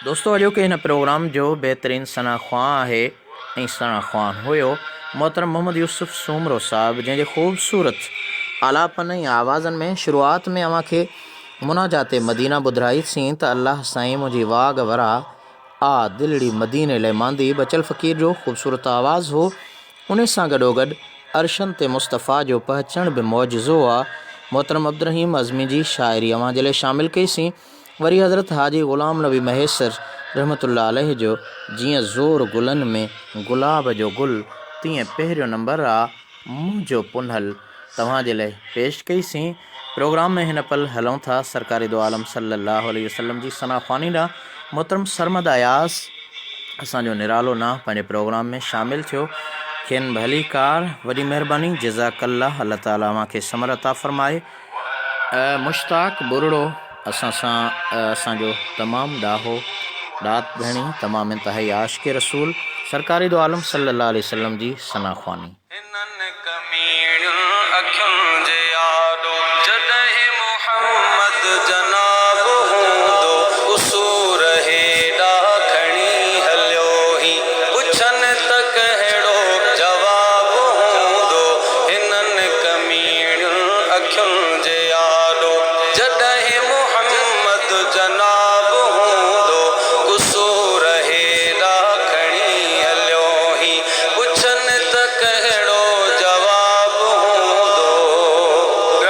दोस्तो हिन प्रोग्राम जो बहितरीन सना ख़्वां आहे ऐं सना ख़्वां हुयो मोहतरम मोहम्मद यूसुफ सूमरो साहब, जंहिंजे ख़ूबसूरत आलापन ऐं आवाज़नि में शुरूआत में अव्हांखे मुनाजात मदीना ॿुधाईसीं त अल्लाह साईं मुंहिंजी वाग वरा आ दिलड़ी मदीने लाइ मांदी। बचल फ़क़ीर जो ख़ूबसूरत आवाज़ हो। उन सां गॾोगॾु अरशन ते मुस्तफ़ा जो पहचण बि मौजज़ो आहे। मोहतरम अब्दुर्रहीम अज़मी जी शाइरी अव्हां जे लाइ शामिल कईसीं। वरी हज़रत हाजी ग़ुलाम नबी महेसर रहमतुल्लाह अलैह जो जीअं ज़ोर गुलनि में गुलाब जो गुल तीअं पहिरियों नंबर आहे मुंहिंजो पुनहल तव्हां जे लाइ पेश कईसीं। प्रोग्राम में हिन पल हलूं था सरकारी दो आलम सल्लल्लाहु अलैहि वसल्लम जी सना ख़्वानी ॾांहुं। मोहतरम सरमद अयास असांजो निरालो नाह पंहिंजे प्रोग्राम में शामिल थियो। खेनि भली कार। वॾी महिरबानी। जज़ाकल्लाह। अल्लाह ताला अव्हांखे समर अता फ़रमाए। मुश्ताक बुरड़ो असांजो तमामु ॾाहो ॾात धणी तमामु इंतहाई आशिक़ रसूल सरकारी दो आलम सल्लल्लाहु अलैहि वसल्लम जी सना ख़्वानी। हिननि कमीणियुनि अखियुनि जे यादो जॾहिं मोहम्मद जनाब हूंदो उसूर हेॾा खणी हलियो ही पुछनि त कहिड़ो जवाबु हूंदो। हिननि कमीणियुनि अखियुनि जे यादो जॾहिं मोहम्मद जनाब हूंदो उसूर हेॾा खणी हलियो ही पुछनि त कहिड़ो जवाबु हूंदो।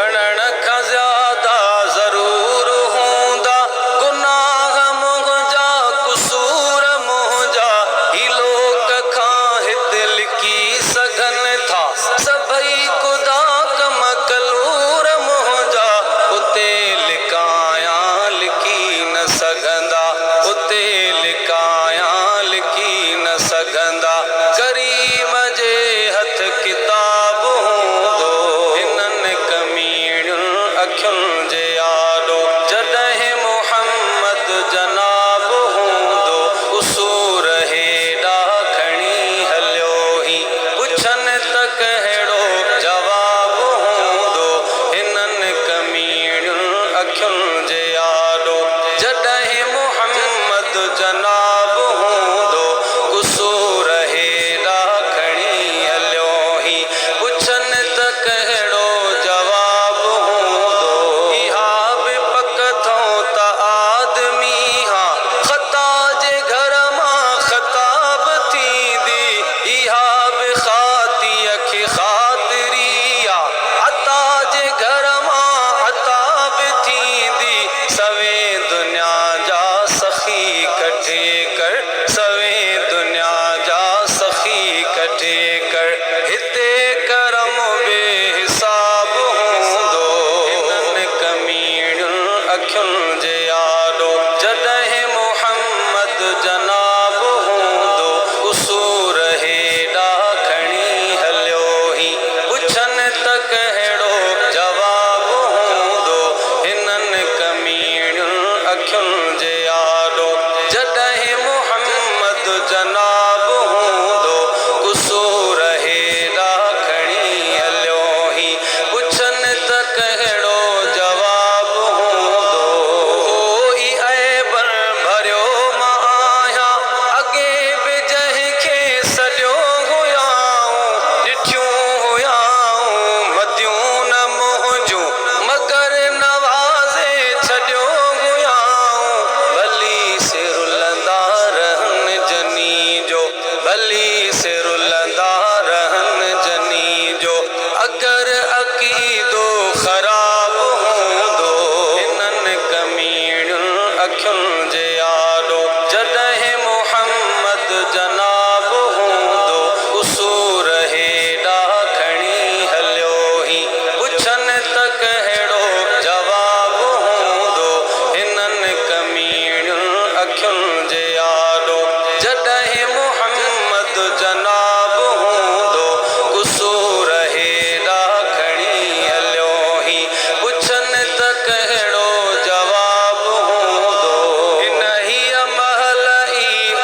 ॻणण खां ज़्यादा ज़रूर हूंदा गुनाह मुंहिंजा कुसूर मुंहिंजा ही लोक खां हिते लिकी सघनि था सभई ख़ुदा कम कलूर मुंहिंजा उते लिकायां लिकी न सघंदा उते लिकायां लिकी न सघंदा करीम जे हथ किताब हूंदो। हिननि कमीणियुनि अखियुनि जे यादो जॾहिं मोहम्मद जनाब हूंदो उसूर हेॾा खणी हलियो ही पुछनि त कहिड़ो जवाबु हूंदो। हिननि कमीणियुनि अखियुनि जे यादो जॾहिं मोहम्मद जनाब हूंदो उसूर हेॾा खणी हलियो ही पुछनि त कहिड़ो जवाबु हूंदो। इहा बि पक थो त आदमी हा ख़ता जे घर मां ख़ताब थींदी। इहा बि ख़ातीअ खे ख़ातिरी आहे अता जे घर मां अता बि थींदी। सवे दुनिया जा सखी कठे कर सवे दुनिया जा सखी कठे कर हिते करम बेहिसाब हूंदो। हिननि कमीणियुनि अखियुनि जे यादो जॾहिं मोहम्मद जनाब हूंदो उसूर हेॾा खणी हलियो ही पुछनि त कहिड़ो जवाबु हूंदो। हिननि कमीणियुनि अखियुनि जे यादो जॾहिं मोहम्मद जे यादो जॾहिं मोहम्मद जनाब हूंदो कुसूर हेॾा खणी हलियो ही पुछनि त कहिड़ो जवाब हूंदो हिन ही महल ई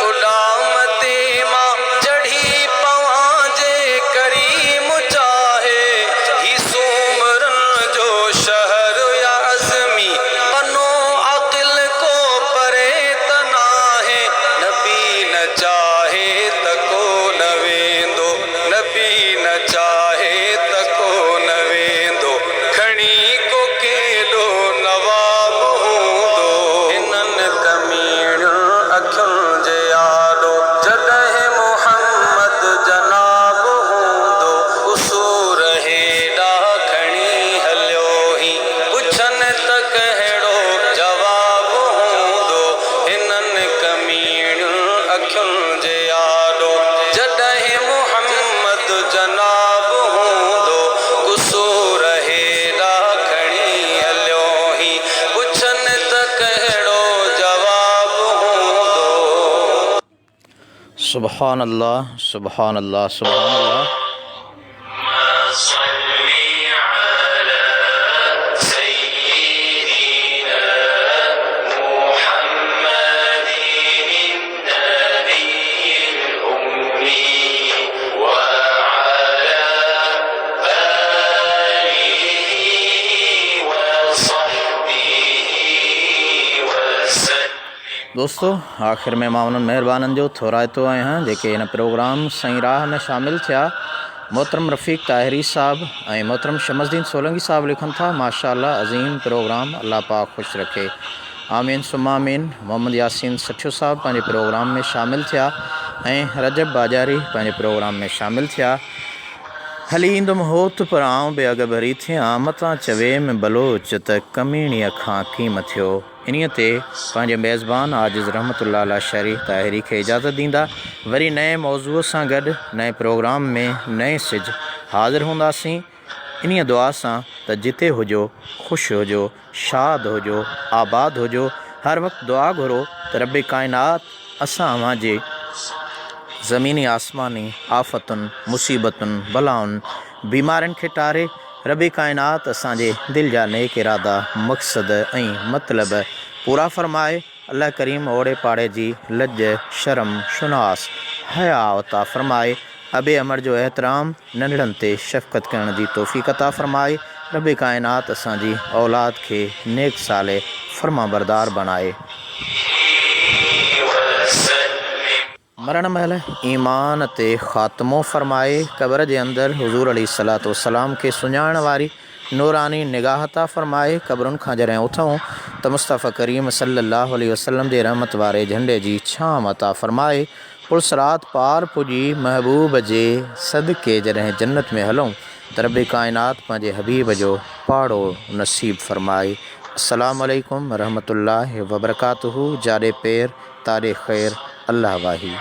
उॾाम ते मां चढ़ी पवां जे करीम चाहे ही सूमरन जो शहर या अज़मी पनो अक़िल को परे त नाहे नबी न चाहे त को न वेंदो नबी न चाहे त को न वेंदो खणी को केॾो नवाब हूंदो हिननि कमीण अखियुनि जे यादो जॾहिं मोहम्मद जनाब हूंदो उसूर हेॾा खणी हलियो ही पुछनि त कहिड़ो जवाब हूंदो हिननि कमीण अखियुनि जे यादो जॾहिं मोहम्मद जनाब हूंदो कुसूर हेॾा खणी हलियो ही पुछनि त कहिड़ो जवाब हूंदो सुबहान अल्लाह सुबहान अल्लाह सुबहान अल्लाह। صل على سيدنا محمد النبي الأمي وعلى آله وصحبه وسلم। दोस्तों आख़िर में मां उन्हनि महिरबाननि जो थोराइतो आहियां जेके हिन प्रोग्राम सही राह में शामिल थिया। मोहतरम रफ़ीक ताहिरी साहब ऐं मोहतरम शमसदीन सोलंकी साहब लिखनि था माशाअल्लाह अज़ीम प्रोग्राम अल्लाह पाक ख़ुशि रखे आमीन सुम्मा आमीन। मोहम्मद यासीन सठियो साहब पंहिंजे प्रोग्राम में शामिल थिया ऐं रजब बाजारी पंहिंजे प्रोग्राम में शामिल थिया। हली ईंदुमि होत पर आऊं बि अॻ भरी थियां मतां चवे में बलोच त कमीणीअ खां कीम थियो। इन्हीअ ते पंहिंजे मेज़बान आजिज़ रहमतुल्लाह अला शरी ताहिरी खे इजाज़त ॾींदा वरी नए मौज़ूअ सां गॾु नए प्रोग्राम में नए सिज हाज़िर हूंदासीं इन्हीअ दुआ सां त जिते हुजो ख़ुशि हुजो शाद हुजो आबाद हुजो हर वक़्तु दुआ घुरो त रब काइनात असां अव्हांजे ज़मीनी आसमानी आफ़तुनि मुसीबतुनि बलाउनि बीमारियुनि खे टारे रबी काइनात असांजे दिलि जा नेक इरादा मक़सद ऐं मतिलब पूरा फ़रमाए। अल्लाह करीम ओड़े पाड़े जी लज शर्म शुनास हया अता फ़रमाए। अबे अमर जो एहतराम नंढड़नि ते शफ़क़त करण जी तौफ़ीक़ अता फ़रमाए। रबी काइनात असांजी औलाद खे नेक साले फ़रमाबरदार बणाए। मरण महिल ईमान ते ख़ात्मो फ़रमाए। क़ब्र जे अंदरि हुज़ूर अलैहिस्सलातु वस्सलाम खे सुञाणण वारी नूरानी निगाह अता फ़रमाए। क़ब्रुनि खां जॾहिं उथूं त मुस्तफ़ा करीम सल्लल्लाहु अलैहि वसल्लम जे रहमत वारे झंडे जी छांव अता फ़रमाए। पुलसरात पार पुॼी महबूब जे सदके जॾहिं जन्नत में हलूं त रब काइनात पंहिंजे हबीब जो पाड़ो नसीब फ़रमाए। अस्सलामु अलैकुम रहमतुल्लाहि व बरकातुहू। जाॾे पैर ताॾे ख़ैर अल्लाह वाही।